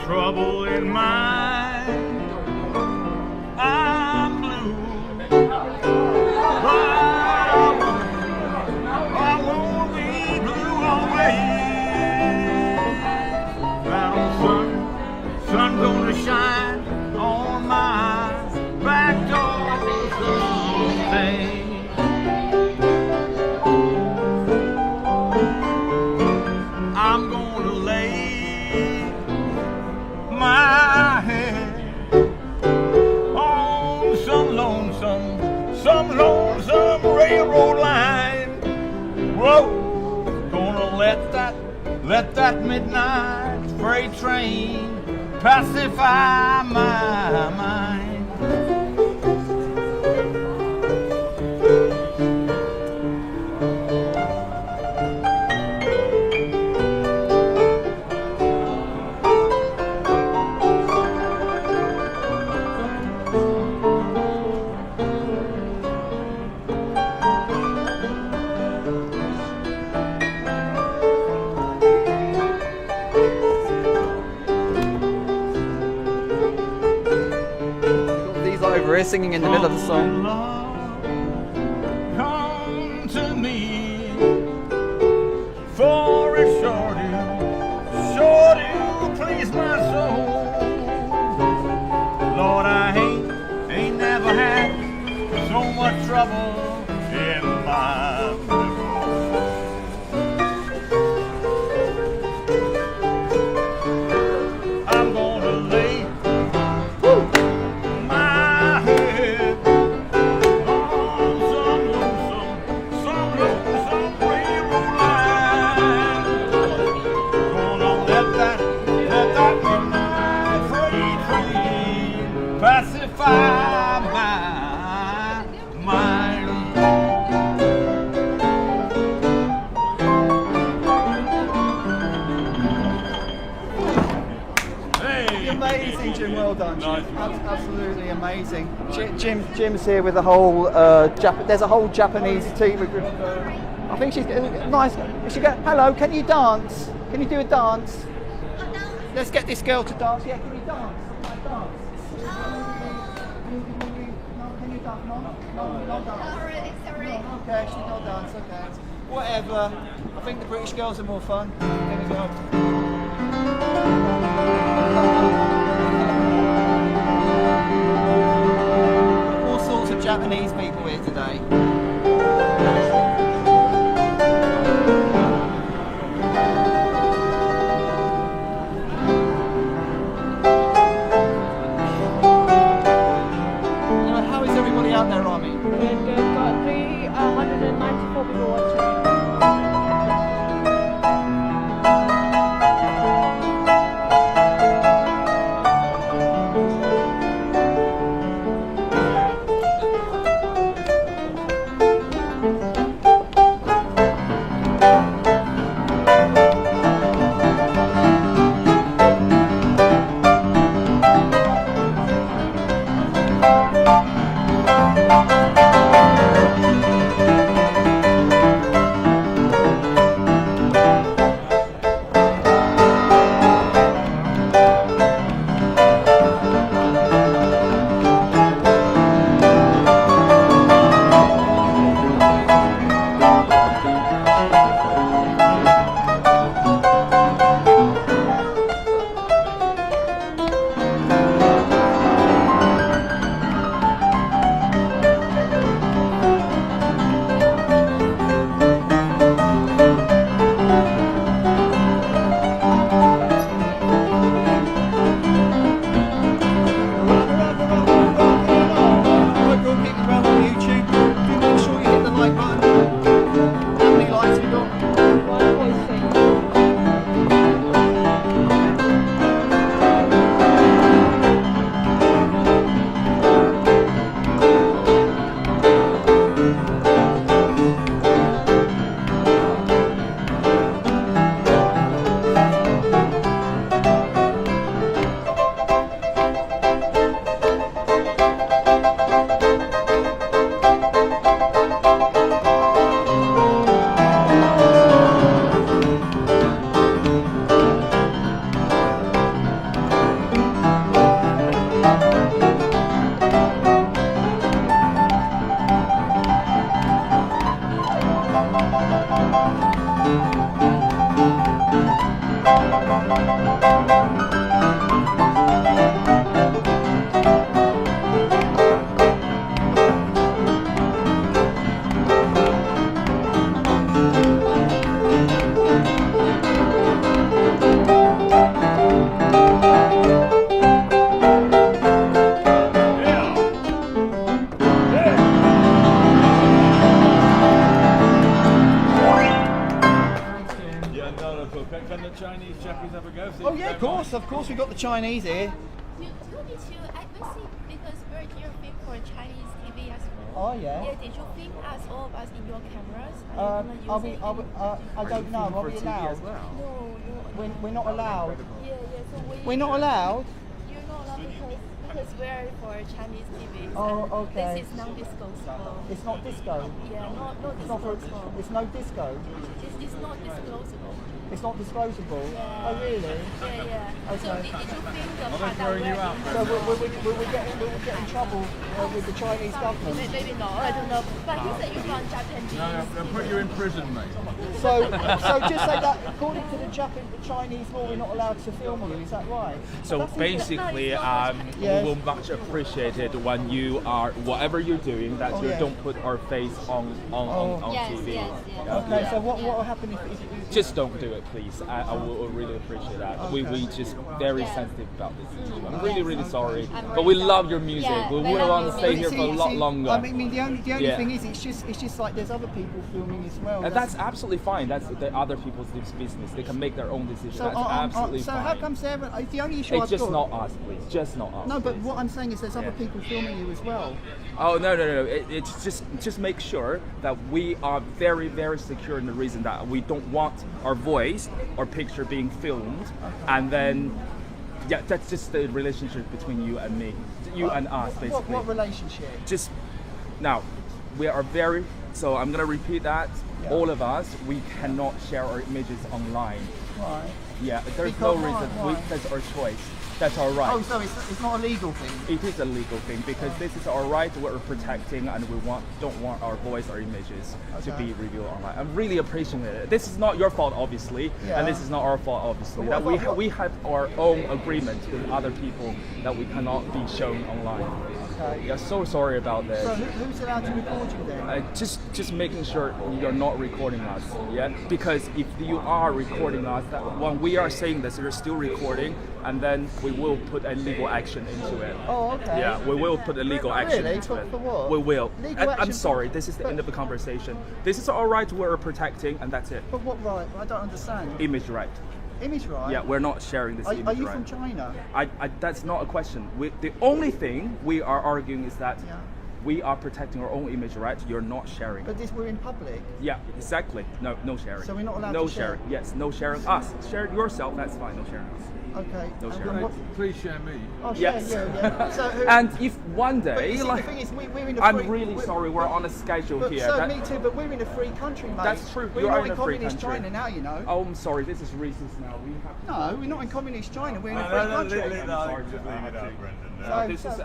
Trouble in mind, I'm blue, but I won't be blue always. Now sun gonna shine on my back door someday. I'm gonna lay my head on some lonesome railroad line. Whoa, gonna let that midnight freight train pacify my mind.
Over here singing in the middle of the song.
Come to me for a shorty, please my soul. Lord, I ain't never had so much trouble in my life. I'm gonna lay my head on some railroad line. Gonna let that midnight freight train pacify my mind.
Amazing, Jim. Well done, Jim.
Nice.
Absolutely amazing. Jim's here with a whole. There's a whole Japanese team. I think she's nice. She go. Hello. Can you dance? Can you do a dance? Let's get this girl to dance. Yeah. Can you dance? Dance. Can you dance? No dance.
Sorry.
Okay, she's not dance. Okay. Whatever. I think the British girls are more fun. Here we go. All sorts of Japanese people here today. How is everybody out there, Rami?
Good. Got 394 people watching.
Chinese chappies have a go?
Oh yeah, of course. We've got the Chinese here.
Do you need to, I see, because we're here film for Chinese TV as well.
Oh yeah.
Yeah, did you film us, all of us, in your cameras?
I don't know. Are we allowed?
No.
We're not allowed.
Yeah, so
We're not allowed.
You're not allowed because we're for Chinese TV.
Oh, okay.
This is non-disclosable.
It's not disco.
Yeah, not
It's not for.
disclosable.
It's no disco.
It's not disclosable.
It's not disclosable.
Yeah.
Oh really?
Yeah. So
Okay.
did you film the part that
throwing you
we're
out.
in?
So will we get in trouble with the Chinese government?
Maybe not, I don't know. But you said you found Japanese.
No, they'll put you in prison, mate.
So just say that according to the Chinese law, we're not allowed to film you. Is that right?
So
That's
basically,
Yes.
we will much appreciate it when you are, whatever you're doing, that
Oh,
you
yeah.
don't put our face on
Yes,
TV.
yes.
Okay. So what will happen if
Just don't do it, please. I will really appreciate that.
Okay.
We just very sensitive about this issue. I'm really, really
Yes.
sorry.
I'm
But
really
we
sorry.
love your music.
Yeah,
We
we
will
love
want to
your
stay
music.
here for a lot longer.
I mean, the only
Yeah.
thing is, it's just like there's other people filming as well.
And that's absolutely fine. That's the other people's business. They can make their own decisions.
so.
That's absolutely
So
fine.
how come Sarah? The only issue
It's
I've
just
got.
not us, please. Just not us.
No, but
please.
what I'm saying is there's other
Yeah.
people filming you as well.
Oh no. It's just make sure that we are very, very secure in the reason that we don't want our voice or picture being filmed, and then that's just the relationship between you and me, you and us, basically.
What relationship?
Just now, we are very. So I'm gonna repeat that.
Yeah.
All of us, we cannot share our images online.
Right.
Yeah, there's
Because
no
why?
reason. That's our choice. That's our right.
Oh, so it's not a legal thing.
It is a legal thing because this is our right. We're protecting, and we don't want our voice or images to
Okay.
be revealed online. I'm really appreciating it. This is not your fault, obviously,
Yeah.
and this is not our fault, obviously.
But
That
what-
we have our own agreement with other people that we cannot be shown online.
Okay.
Yeah, so sorry about this.
So who's allowed to record you then?
Just making sure you're not recording us, yeah? Because if you are recording us, that when we are saying this, you're still recording, and then we will put a legal action into it.
Oh, okay.
Yeah, we will put a legal action
Really?
into it.
For what?
We will.
Legal
I'm
action
sorry, this is the
but-
end of the conversation. This is our right we're protecting, and that's it.
But what right? I don't understand.
Image right.
Image right?
Yeah, we're not sharing this
Are
image
you
right.
from China?
That's not a question. The only thing we are arguing is that
Yeah.
we are protecting our own image right. You're not sharing.
But we're in public.
Yeah, exactly. No sharing.
So we're not allowed
no
to share?
sharing. Yes, no sharing us. Share it yourself, that's fine. No sharing us.
Okay.
No
And
sharing.
what-
Please share me.
Oh,
Yes.
yeah. So who,
And if one
but
day,
you see,
like,
the thing is, we're in a
I'm
free,
really sorry, we're on a schedule
but
here.
So
that-
me too, but we're in a free country, mate.
That's true,
We're
you are
not
in
in
a free
communist
country.
China now, you know.
Oh, I'm sorry, this is racist now. We have
No, we're not in communist China. We're in a
No,
free
no, no,
country.
leave it out.
sorry,
Just leave it out, Brendan.
So,
this is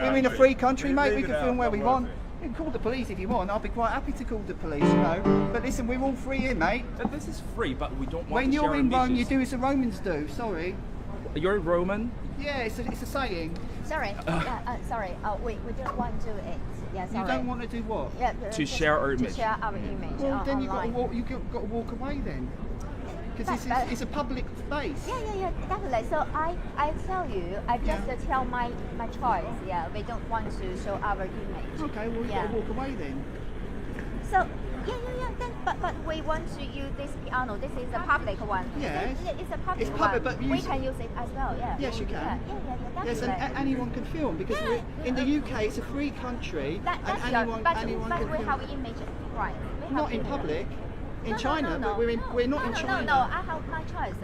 we're in a free country, mate. We
Leave
can
it
film
out,
where we
not
want.
worth it.
You can call the police if you want. I'll be quite happy to call the police, you know. But listen, we're all free here, mate.
This is free, but we don't want
When
to
you're
share
in Rome, you
images.
do as the Romans do. Sorry.
You're Roman?
Yeah, it's a saying.
Sorry, sorry. We don't want to do it. Yeah, sorry.
You don't want to do what?
Yeah,
To
just
share our image.
To share our image
Well, then you've got to
online.
walk. You've got to walk away then, because
But-
it's a public space.
Yeah, definitely. So I tell you, I just
Yeah.
tell my choice. Yeah, we don't want to show our image.
Okay, well, you've
Yeah.
got to walk away then.
So yeah. Then, but we want to use this piano. This is a public one.
Yes.
It's a public
It's public,
one.
but
we
use-
can use it as well. Yeah.
Yes, you can.
Yeah,
Yes, and
definitely.
anyone can film because
Yeah.
in the UK it's a free country,
That's
and
your,
anyone
but
can
we
film.
have image right. We have
Not in
image.
public. In
No,
China,
no,
but we're not
no,
in China.
No, I have my choice.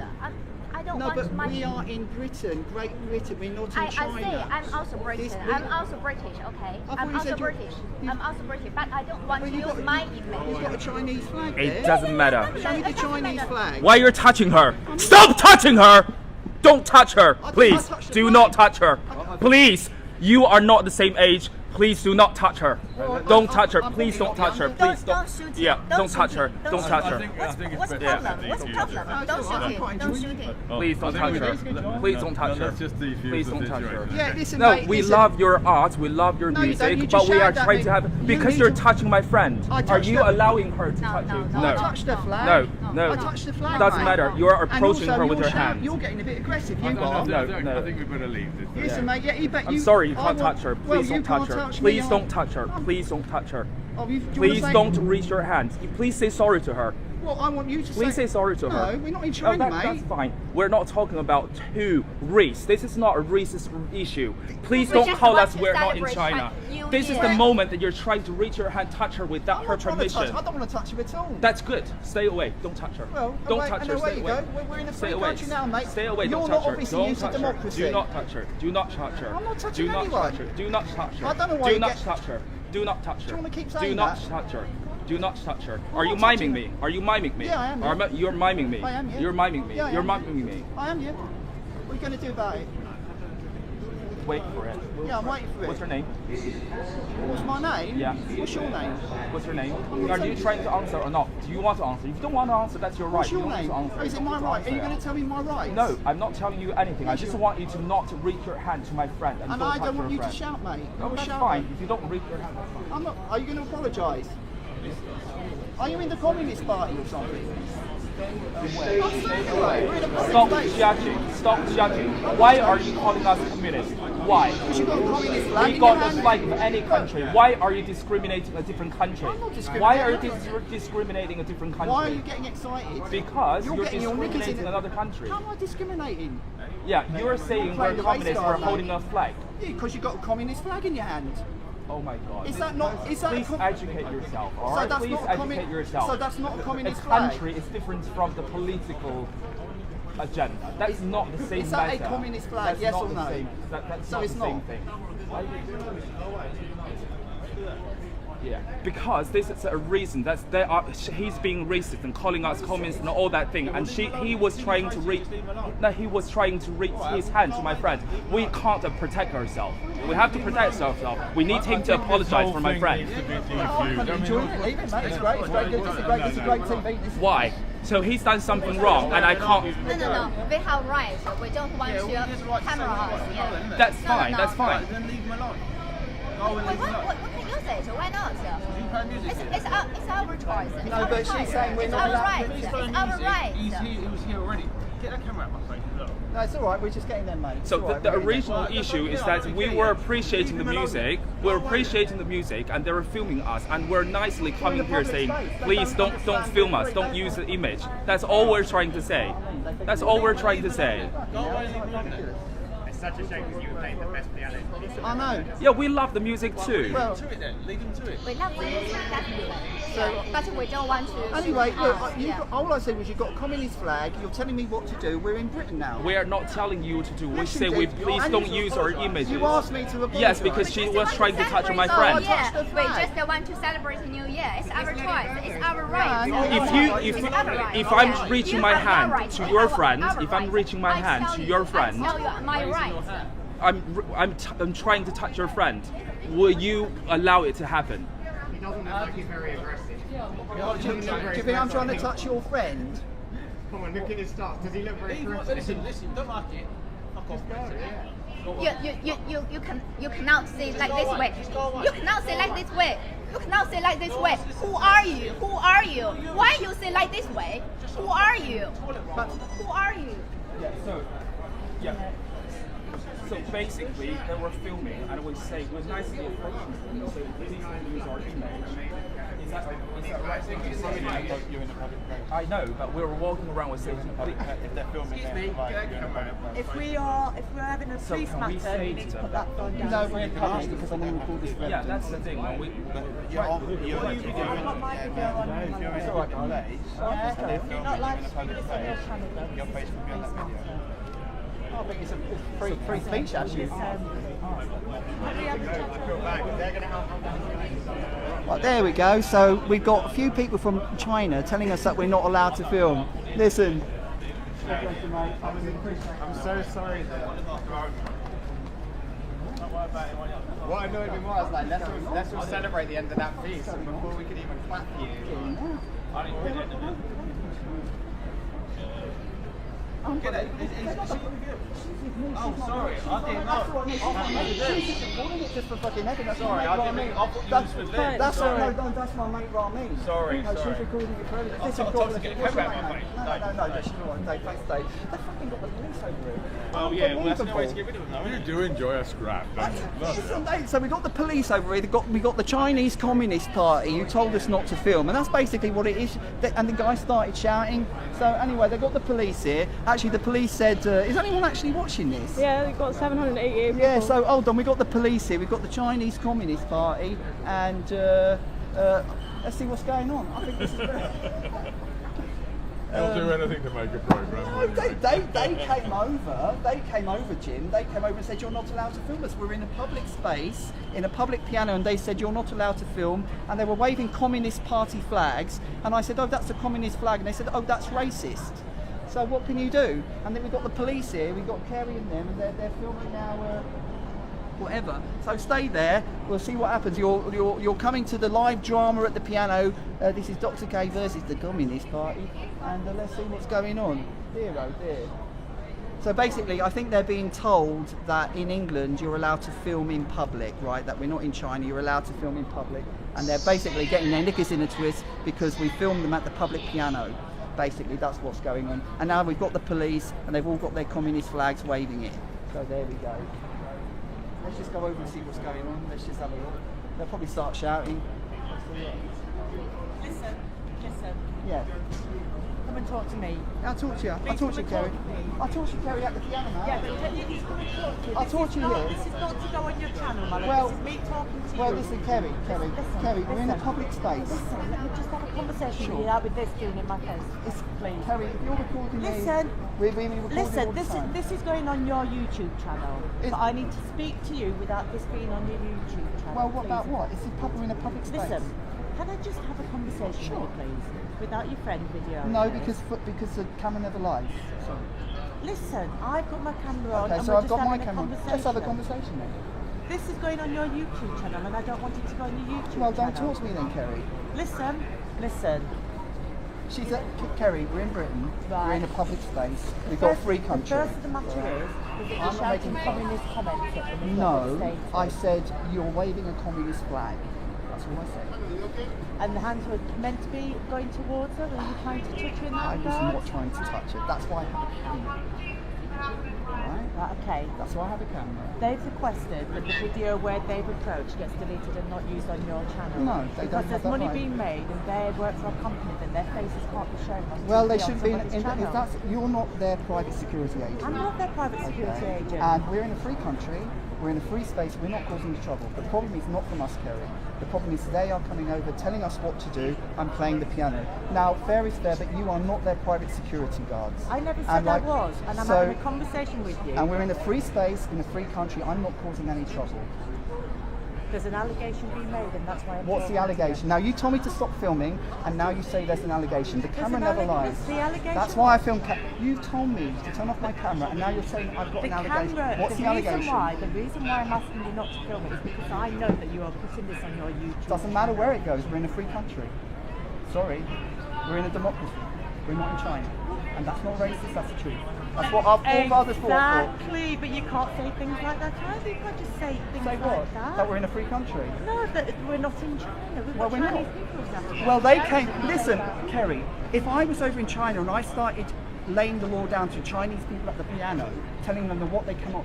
I don't
No,
want
but
my.
we are in Britain, Great Britain. We're not in
I
China.
say I'm also British.
This-
I'm also British. Okay.
thought
I'm
you
also
said you're-
British.
you-
I'm also British, but I don't want
Well,
to
you've
use
got-
my
You've
image.
got a Chinese flag
It
there.
doesn't matter.
Show me the
It doesn't
Chinese
matter.
flag.
Why you're touching her? Stop touching her! Don't touch her, please.
touched the
Do
flag.
not touch her. Please, you are not the same age. Please do not touch her. Don't touch her.
I'm
Please don't
probably
touch her.
not
Please
Don't shoot him.
Yeah, don't touch
shoot
her.
him.
Don't touch her.
I think it's
What's the
better
problem?
if
What's the
you
problem?
use it.
Don't shoot
I'm
him.
quite
Don't
enjoying
shoot him.
Please don't touch her. Please don't touch her.
Let's just defuse
Please
the
don't touch her.
situation.
Yeah, listen,
No,
mate,
we
listen.
love your art, we love your
No, you don't. You
music,
just
but we are
shouted at
trying
me.
to have
You
because
need
you're
to-
touching my friend.
I
Are
touched
you
her.
allowing her to
No,
touch
no,
you?
no.
I
No.
touched the flag.
No.
I touched the flag.
Doesn't
mate.
matter. You are
And
approaching
also
her with
you're
your hand.
You're getting a bit aggressive. You
No,
are.
no.
I think we better leave this.
Listen, mate. Yeah, but
I'm
you.
sorry, you
I
can't
want-
touch her.
Well,
Please
you
don't touch
can't
her.
touch me,
Please
I-
don't touch her. Please don't touch her.
Oh, do you wanna
Please
say-
don't reach your hand. Please say sorry to her.
Well, I want you to
Please say sorry to her.
No, we're not in China, mate.
That's fine. We're not talking about two race. This is not a racist issue. Please
We
don't
just
call
want
us
to
we're not in
celebrate
China.
New
This is
Year.
the moment that you're trying to reach her hand, touch her without her
I'm not trying to touch-
permission.
I don't want to touch you at all.
That's good. Stay away. Don't touch her.
Well,
don't
away,
touch
and
her.
away
Stay
you
away.
go. We're in a
Stay
free
away.
country now, mate.
Stay away.
You're
Don't
not
touch her.
obviously
Don't
used to
touch her.
democracy.
Do not touch her. Do not touch her.
I'm not touching
Do not
anyone.
touch her. Do not touch her.
I don't know why
Do
you
not
get-
touch her. Do not touch her.
Do you wanna keep
Do
saying
not
that?
touch her. Do not touch her.
I'm
Are you
not
miming
touching
me? Are you miming me?
Yeah, I am,
Are
yeah.
You're miming me.
I am, yeah.
You're miming me.
Yeah, I
You're
am.
miming me.
I am, yeah. What are you going to do about it?
Wait for it.
Yeah, I'm waiting for it.
What's her name?
What's my name?
Yeah.
What's your name?
What's your name? Are you trying to answer or not? Do you want to answer? If you don't want to answer, that's your right.
What's
You
your
don't
name?
need to answer.
Oh, is
You
it
don't
my
need to
right? Are
answer
you
it.
going to tell me my rights?
No, I'm not telling you anything. I
Yes,
just
you-
want you to not reach your hand to my friend and
And
don't
I
touch
don't
your
want you to
friend.
shout, mate.
No,
I'm a
that's
shout,
fine.
mate.
If you don't reach your hand, that's fine.
I'm not. Are you going to apologise? Are you in the Communist Party or something?
Stop judging. Stop judging. Why are you calling us communists? Why?
Because you've got a communist flag
We
in
got
your
the
hand.
flag of any country. Why are you discriminating a different country?
I'm not discriminating.
Why are you discriminating a different country?
Why are you getting excited?
Because you're
getting your knickers
discriminating
in
another country.
How am I discriminating?
Yeah, you're saying
Play
we're
the race
communists, we're
card, mate.
holding a flag.
Yeah, because you've got a communist flag in your hand.
Oh my God.
Is that not? Is that?
Please educate yourself, all
So
right?
that's
Please
not a
educate yourself.
So that's not a
A
communist flag.
country is different from the political agenda. That's not the same
Is that a
matter.
communist flag,
That's
yes
not
or
the
no?
Same, that's
So
not
it's
the same
not?
thing. Yeah, because this is a reason that he's being racist and calling us communists and all that thing, and he was trying to reach. No, he was trying to reach his hand to my friend. We can't protect ourselves. We have to protect ourselves. We need him to apologize for my friend.
I'm enjoying it. Leave it, mate. It's great. It's great. This is great TV. This is
Why? So he's done something wrong, and I can't.
No. We have rights. We don't want to camera us. Yeah.
That's
No,
fine.
no.
That's fine.
Then leave him alone.
We can use it. Why not? It's our choice. It's
No,
our
but she's
choice.
saying we're
It's
not
our
allowed-
right. It's our right.
He was here already. Get that camera out of my face. Look.
No, it's all right. We're just getting there, mate. It's
So
all right,
the
we're getting there.
original issue is that we were appreciating the music, and they were filming us, and we're nicely coming here saying, please don't film us, don't use the image. That's all we're trying to say. That's all we're trying to say.
It's such a shame because you were playing the best piano.
I know.
Yeah, we love the music too.
Well,
To it then. Leave him to it.
We love the music, definitely. But we don't want to.
anyway, look.
Yeah.
All I said was you've got a communist flag. You're telling me what to do. We're in Britain now.
We are not telling you to do. We
Yes, you
say we
did.
please
And
don't
you-
use our images.
You asked me to apologise.
Yes, because she was trying to touch my
Oh,
friend.
yeah.
Touch the
We
flag.
just want to celebrate New Year. It's our choice. It's our right.
If I'm reaching my hand to your friend, if I'm reaching my hand to your friend,
I tell you my right.
I'm trying to touch your friend. Will you allow it to happen?
He doesn't look like he's very aggressive.
Do you think I'm trying to touch your friend?
Come on, look at his start. Does he look very aggressive?
Listen, don't like it. Fuck off.
You cannot say like this way. You cannot say like this way. You cannot say like this way. Who are you? Who are you? Why you say like this way? Who are you? Who are you?
So basically, they were filming, and we say we're nicely approaching them. So please don't use our image. Is that right? I know, but we were walking around with saying,
If they're filming,
If we're having a
So
police
can we
matter,
say
you need
to
to
them
put that phone down.
No, we're in public because I'm going to record this.
yeah, that's the thing. Man.
Not my video on your
It's all right, darling.
Yeah, you're not live streaming this on your channel though.
Your face will be on that video.
I think it's a free speech, actually. Right, there we go. So we've got a few people from China telling us that we're not allowed to film. Listen.
I'm so sorry. What annoyed me more was like, let's all celebrate the end of that piece before we could even clap you.
Oh Get it.
Oh, sorry, I didn't know.
She's recording it just for fucking evidence.
Sorry, I didn't mean. I thought you was with them.
That's
Sorry.
no, that's my mate Ramin.
Sorry,
no,
sorry.
she's recording it for evidence.
I
Listen,
thought I was
God,
getting
what's your
camera
name,
on,
mate?
mate.
No, she's all right. Dave, thanks, Dave. They fucking got the police over here.
Oh yeah, well that's no way to
Unbelievable.
get rid of them, though,
You
isn't it?
do enjoy a scrap, don't you?
Listen, mate, so we got the police over here. We got the Chinese Communist Party who told us not to film, and that's basically what it is. And the guy started shouting. So anyway, they got the police here. Actually, the police said, "Is anyone actually watching this?"
Yeah, we've got 788 people.
Yeah. So hold on, we got the police here. We've got the Chinese Communist Party, and let's see what's going on. I think this is very.
They'll do anything to make a program.
No, they came over. They came over, Jim. They came over and said you're not allowed to film us. We're in a public space, in a public piano, and they said you're not allowed to film. And they were waving Communist Party flags. And I said, oh, that's a communist flag. And they said, oh, that's racist. So what can you do? And then we've got the police here. We've got Kerry and them, and they're filming our whatever. So stay there. We'll see what happens. You're coming to the live drama at the piano. This is Dr. K versus the Communist Party, and let's see what's going on. Dear oh dear. So basically, I think they're being told that in England you're allowed to film in public, right? That we're not in China. You're allowed to film in public, and they're basically getting their knickers in a twist because we filmed them at the public piano. Basically, that's what's going on. And now we've got the police, and they've all got their communist flags waving it. So there we go. Let's just go over and see what's going on. Let's just have a look. They'll probably start shouting.
Listen.
Yeah.
Come and talk to me.
I'll talk to you. I'll talk to you, Kerry. I'll talk to you, Kerry, at the piano now.
Yeah, but you need to come and talk to you.
I'll talk to you here.
This is not to go on your channel, man.
Well-
This is me talking to you.
Well, listen, Kerry, we're in a public space.
Listen, let me just have a conversation with you now with this doing in my face. Please.
Kerry, if you're recording
Listen.
me, we're being recorded all
Listen,
the time.
this is going on your YouTube channel.
Is-
But I need to speak to you without this being on your YouTube channel.
Well, what
please.
about what? It's we're in a public space.
Listen, can I just have a conversation with you, please? Without your friend video.
No,
okay?
because the camera never lies. Sorry.
Listen, I've got my camera on
Okay,
and
so
we're
I've
just
got my
having a
camera.
conversation.
Let's have a conversation then.
This is going on your YouTube channel and I don't want it to go on your YouTube
Well,
channel.
don't talk to me then, Kerry.
Listen.
She's at Kerry. We're in Britain.
Right.
We're in a public space. We've got a free country.
The first of the matter is that you're
I'm not
shouting
making fun.
communist comments at them.
No, I said you're waving a communist flag. That's all I said.
And the hands were meant to be going towards her. Were you trying to touch her in that
I was
regard?
not trying to touch it. That's why I have a camera.
Right, okay.
That's why I have a camera.
They've requested that the video where they've approached gets deleted and not used on your channel.
No, they
because
don't have
there's
that
money
right.
being made and they work for a company that their faces can't be shown on
Well,
TV
they
on
should be.
somebody's
If
channel.
that's, you're not their private security agent.
I'm not their private security
Okay.
agent.
And we're in a free country. We're in a free space. We're not causing trouble. The problem is not from us, Kerry. The problem is they are coming over, telling us what to do. I'm playing the piano. Now, fair is fair, but you are not their private security guards.
I never said I was, and I'm having a conversation with you.
And we're in a free space, in a free country. I'm not causing any trouble.
There's an allegation being made, and that's why I'm
What's the
talking to you.
allegation? Now, you told me to stop filming, and now you say there's an allegation. The camera
an
never
alleg-
lies.
the allegation-
That's why I filmed. You told me to turn off my camera, and now you're saying I've got
The
an allegation.
camera,
What's the allegation?
the reason why I'm asking you not to film it is because I know that you are putting this on your YouTube.
Doesn't matter where it goes. We're in a free country. Sorry, we're in a democracy. We're not in China, and that's not racist. That's the truth. That's what our forefathers fought for.
Exactly, but you can't say things like that either. You can't just say things
Say
like
what?
that.
That we're in a free country.
No, that we're not in China. We've
Well,
got
we're
Chinese
not.
people exactly.
Well, they came. Listen, Kerry. If I was over in China and I started laying the law down to Chinese people at the piano, telling them what they cannot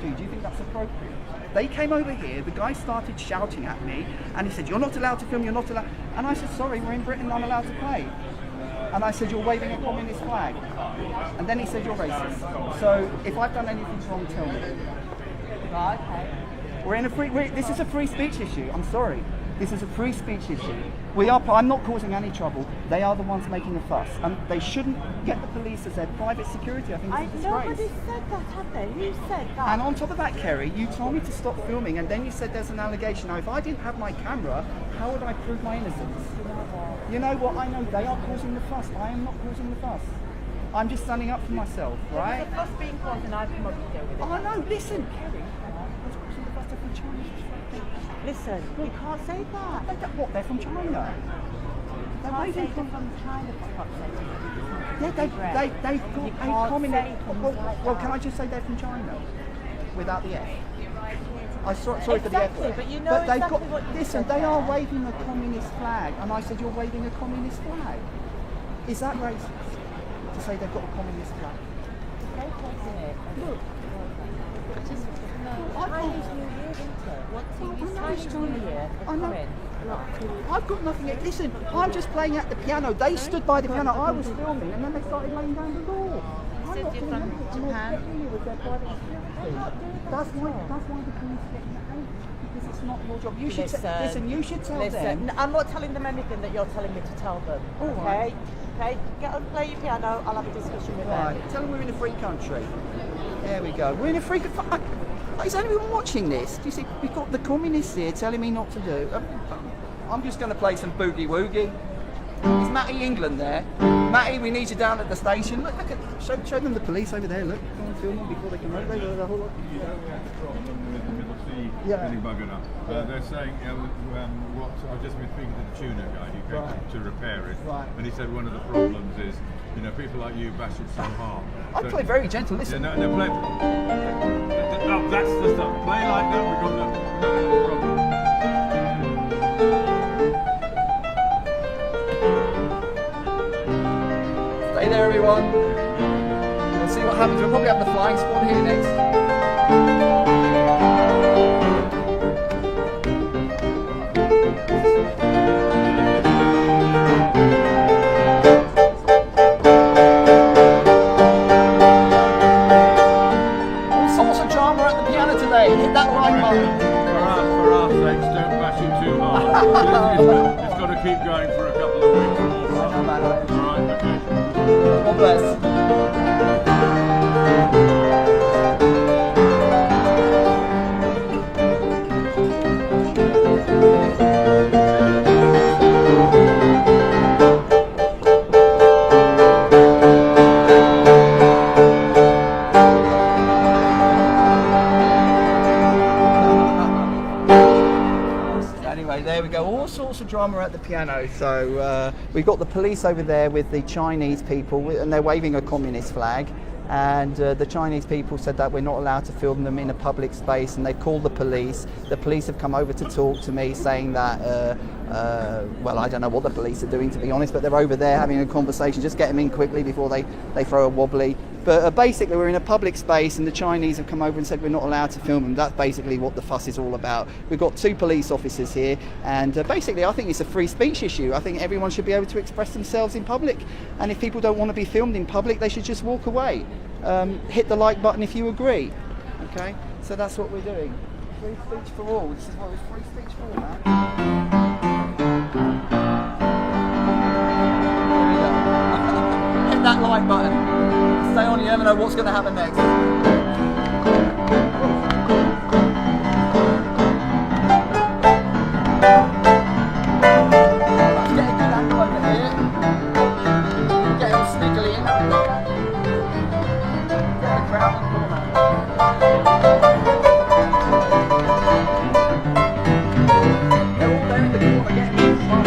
do you think that's appropriate? They came over here. The guy started shouting at me, and he said, "You're not allowed to film. You're not allowed." And I said, "Sorry, we're in Britain. I'm allowed to play." And I said, "You're waving a communist flag." And then he said, "You're racist." So if I've done anything wrong, tell me.
Right, okay.
We're in a this is a free speech issue. I'm sorry. This is a free speech issue. I'm not causing any trouble. They are the ones making a fuss. And they shouldn't get the police as their private security. I think it's a disgrace.
Nobody said that, have they? Who said that?
And on top of that, Kerry, you told me to stop filming, and then you said there's an allegation. Now, if I didn't have my camera, how would I prove my innocence? You know what? I know they are causing the fuss. I am not causing the fuss. I'm just standing up for myself, right?
There's a fuss being caused and I've come up to deal with it.
Oh no, listen, Kerry. What's causing the fuss? They're from China.
Listen, you can't say that.
What? They're from China. They're
can't
waving
say they're from China for fuck's sake.
Yeah, they've got a communist. Well, can I just say they're from China without the F? Sorry for the F
Exactly,
word.
but you know
they've
exactly
got,
what you
listen,
said
they are
there.
waving a communist flag, and I said you're waving a communist flag. Is that racist to say they've got a communist flag?
They're causing it.
Look.
Chinese New Year, isn't it? Chinese New Year.
I know. I've got nothing. Listen, I'm just playing at the piano. They stood by the piano. I was filming, and then they started laying down the law. I'm not doing anything. I'm not getting you with their private security. That's why the police get in the hate, because it's not your job. You should listen. You should tell them.
I'm not telling them anything that you're telling me to tell them.
All right.
Okay. Get on, play your piano. I'll have a discussion with
Right.
them.
Tell them we're in a free country. There we go. We're in a free country. Is anyone watching this? Do you see? We've got the communists here telling me not to do. I'm just going to play some boogie woogie. Is Matty England there? Matty, we need you down at the station. Look at, show them the police over there. Look, go and film them before they come over. The whole lot.
Yeah. Buggered up. They're saying what I've just been speaking to the tuner guy who came to repair it, and he said one of the problems is people like you bash it so hard.
I play very gentle. Listen.
Yeah, no, play. No, that's the stuff. Play like that. We got no problem.
Stay there, everyone. We'll see what happens. We'll probably have the flying squad here next. Hit that like button.
For our sakes, don't bash it too hard. It's got to keep going for a couple of weeks. Alright, okay.
God bless. There we go, all sorts of drama at the piano. So we've got the police over there with the Chinese people, and they're waving a communist flag, and the Chinese people said that we're not allowed to film them in a public space, and they called the police. The police have come over to talk to me, saying that well, I don't know what the police are doing, to be honest, but they're over there having a conversation. Just get them in quickly before they throw a wobbly. But basically, we're in a public space, and the Chinese have come over and said we're not allowed to film them. That's basically what the fuss is all about. We've got 2 police officers here, and basically, I think it's a free speech issue. I think everyone should be able to express themselves in public, and if people don't want to be filmed in public, they should just walk away. Hit the like button if you agree. Okay, so that's what we're doing. Free speech for all. This is what it's free speech for, man. Hit that like button. Stay on, you never know what's going to happen next. Let's get a good angle over here. Get him sniggly in. Get the crowd in the corner. They're all there in the corner getting in front.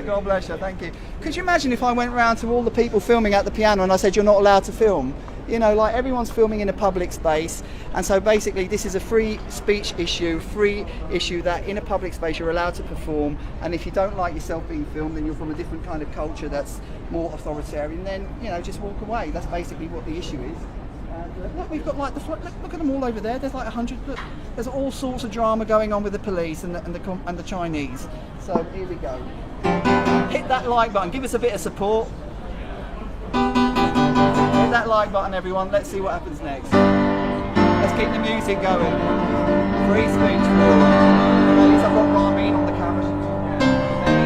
God bless you, thank you. Could you imagine if I went round to all the people filming at the piano and I said you're not allowed to film? You know, like everyone's filming in a public space, and so basically this is a free speech issue, that in a public space you're allowed to perform, and if you don't like yourself being filmed, then you're from a different kind of culture that's more authoritarian, then, you know, just walk away. That's basically what the issue is. And look, we've got like look at them all over there. There's like 100. Look, there's all sorts of drama going on with the police and the Chinese. So here we go. Hit that like button. Give us a bit of support. Hit that like button, everyone. Let's see what happens next. Let's keep the music going. Free speech. At least I've got Ramin on the camera.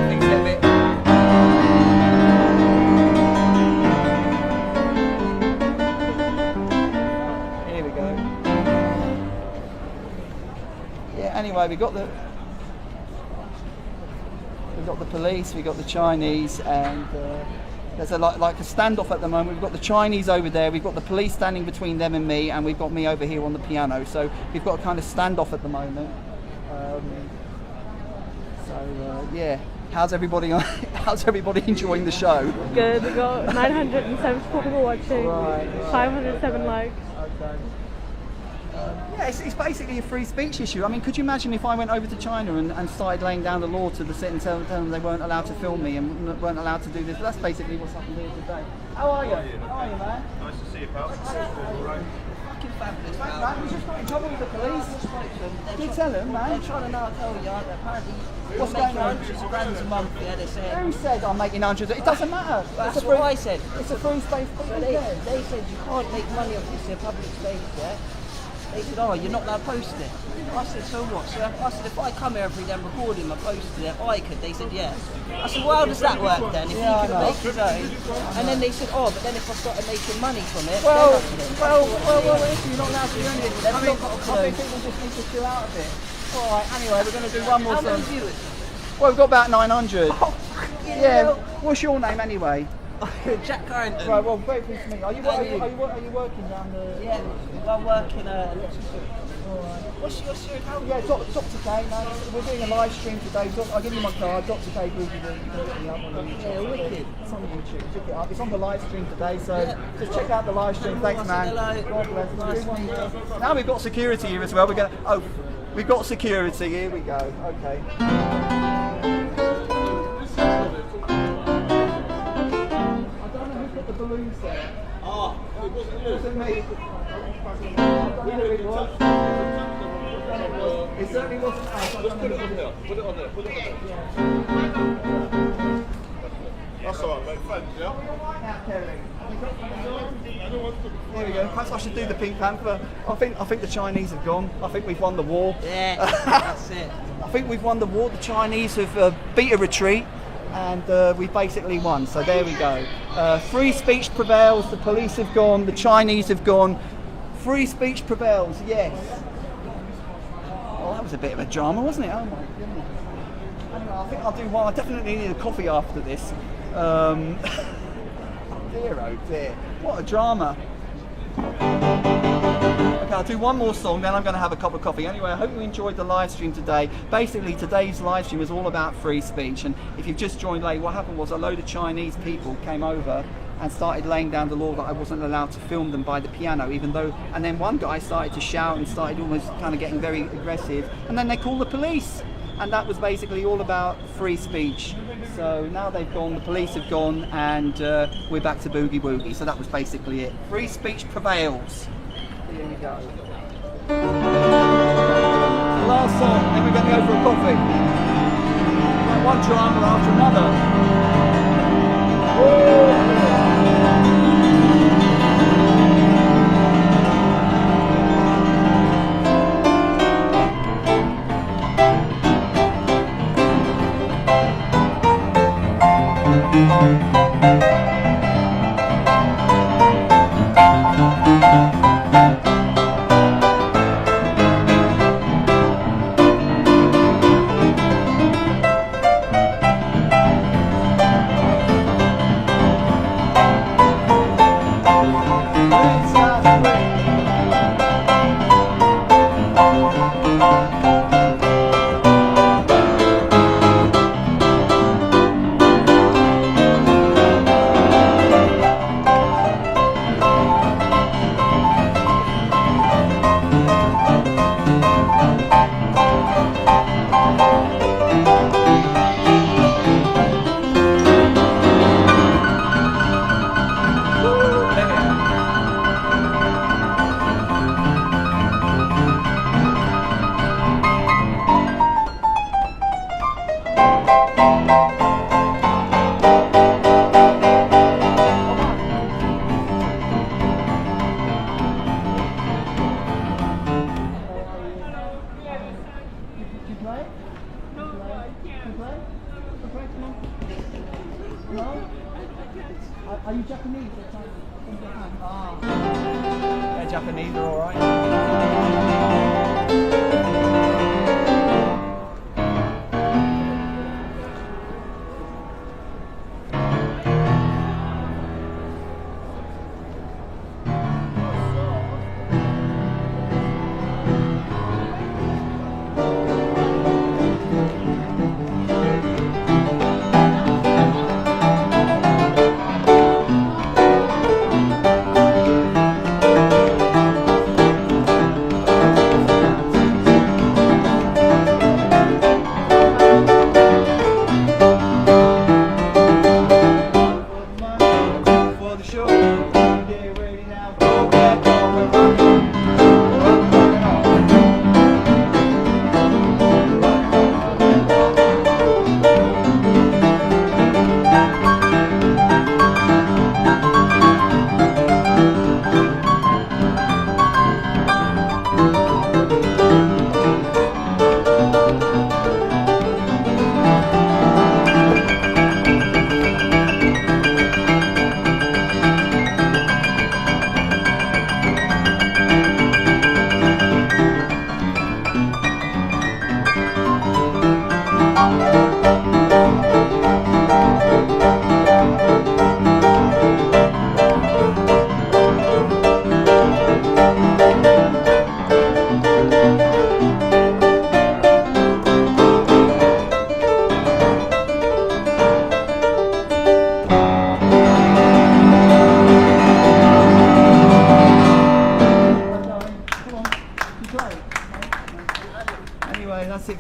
Things get a bit. Here we go. Yeah. Anyway, we got the police. We got the Chinese, and. There's like a standoff at the moment. We've got the Chinese over there, we've got the police standing between them and me, and we've got me over here on the piano. So we've got a kind of standoff at the moment. Yeah. How's everybody enjoying the show?
Good. We've got 974 people watching. Right. 507 likes.
Okay. Yeah, it's basically a free speech issue. I mean, could you imagine if I went over to China and started laying down the law to the sit and tell them they weren't allowed to film me and weren't allowed to do this? But that's basically what's happened here today. How are you? How are you, man?
Nice to see you, pal.
Fucking fabulous, man. We just got in trouble with the police. Did you tell them, man?
They're trying to now tell you that apparently
what's going on?
hundreds of rands a month. Yeah, they said.
Who said I'm making hundreds? It doesn't matter.
That's what I said.
It's a free space.
So they said you can't make money off this in public space, yeah? They said, oh, you're not allowed to post it. I said, so what? So I said, if I come here every day and record him and post it, I could. They said, yeah. I said, well, how does that work then? If you can make his own. And then they said, oh, but then if I started making money from it,
well,
if
you're not allowed to do anything. I think people just need to chill out a bit. All right, anyway, we're going to do one more song.
How many viewers?
Well, we've got about 900.
Oh,
yeah. What's your name anyway?
Jack Carrington.
Right, well, very pleased to meet you. Are you working down the...
Yeah, I'm working
Alright.
What's your account?
Yeah, Dr. K, man. We're doing a live stream today. I'll give you my card, Dr. K Boogie.
Yeah, wicked.
It's on YouTube. Check it out. It's on the live stream today, so just check out the live stream. Thanks, man. God bless. Nice. Now we've got security here as well. We've got security. Here we go. Okay. The balloons there.
It wasn't
It wasn't me. It certainly wasn't us.
Just put it on there. Put it on there. Put it on there. That's alright, mate. Thanks, yeah?
Here we go. Perhaps I should do the Pink Panther. I think the Chinese have gone. I think we've won the war.
Yeah, that's it.
I think we've won the war. The Chinese have beat a retreat. And we basically won, so there we go. Free speech prevails, the police have gone, the Chinese have gone. Free speech prevails, yes. Oh, that was a bit of a drama, wasn't it? Oh my goodness. Anyway, I think I'll do one. I definitely need a coffee after this. Dear, oh dear. What a drama. Okay, I'll do one more song, then I'm going to have a cup of coffee. Anyway, I hope you enjoyed the live stream today. Basically, today's live stream was all about free speech, and if you've just joined late, what happened was a load of Chinese people came over and started laying down the law that I wasn't allowed to film them by the piano, and then one guy started to shout and started almost kind of getting very aggressive, and then they called the police. And that was basically all about free speech. So now they've gone, the police have gone, and we're back to boogie woogie. So that was basically it. Free speech prevails. Here we go. Last song, then we're going to go for a coffee. One drama after another. Woo! No? Are you Japanese? Ah. Yeah, Japanese are alright.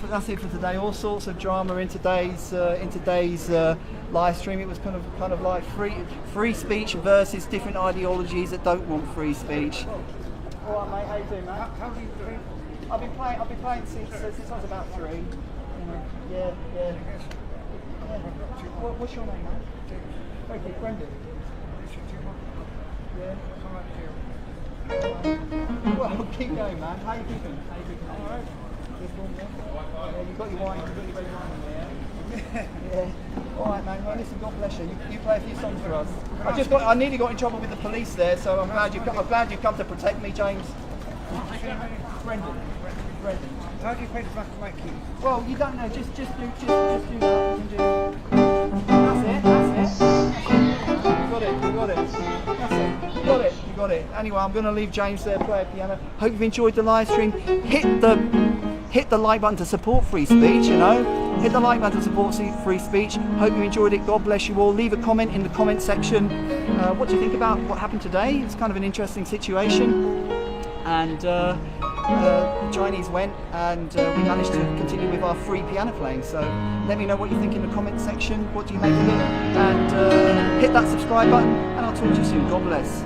That's it for today. All sorts of drama in today's live stream. It was kind of like free speech versus different ideologies that don't want free speech. All right, mate. How you doing, mate? How do you do? I've been playing since I was about 3. Yeah. What's your name, mate? Thank you, Brendan. Yeah. Well, keep going, man. How you keeping? All right. Yeah, you've got your wine, you've got your red wine in there. Yeah. All right, man. Well, listen, God bless you. You play a few songs for us. I nearly got in trouble with the police there, so I'm glad you come to protect me, James. Brendan.
How do you play the black and white keys?
Well, you don't know. Just do that. You can do. That's it. You got it. That's it. You got it. Anyway, I'm going to leave James there play piano. Hope you've enjoyed the live stream. Hit the like button to support free speech, Hit the like button to support free speech. Hope you enjoyed it. God bless you all. Leave a comment in the comment section. What do you think about what happened today? It's kind of an interesting situation. And the Chinese went, and we managed to continue with our free piano playing. So let me know what you think in the comment section. What do you make of it? And hit that subscribe button, and I'll talk to you soon. God bless.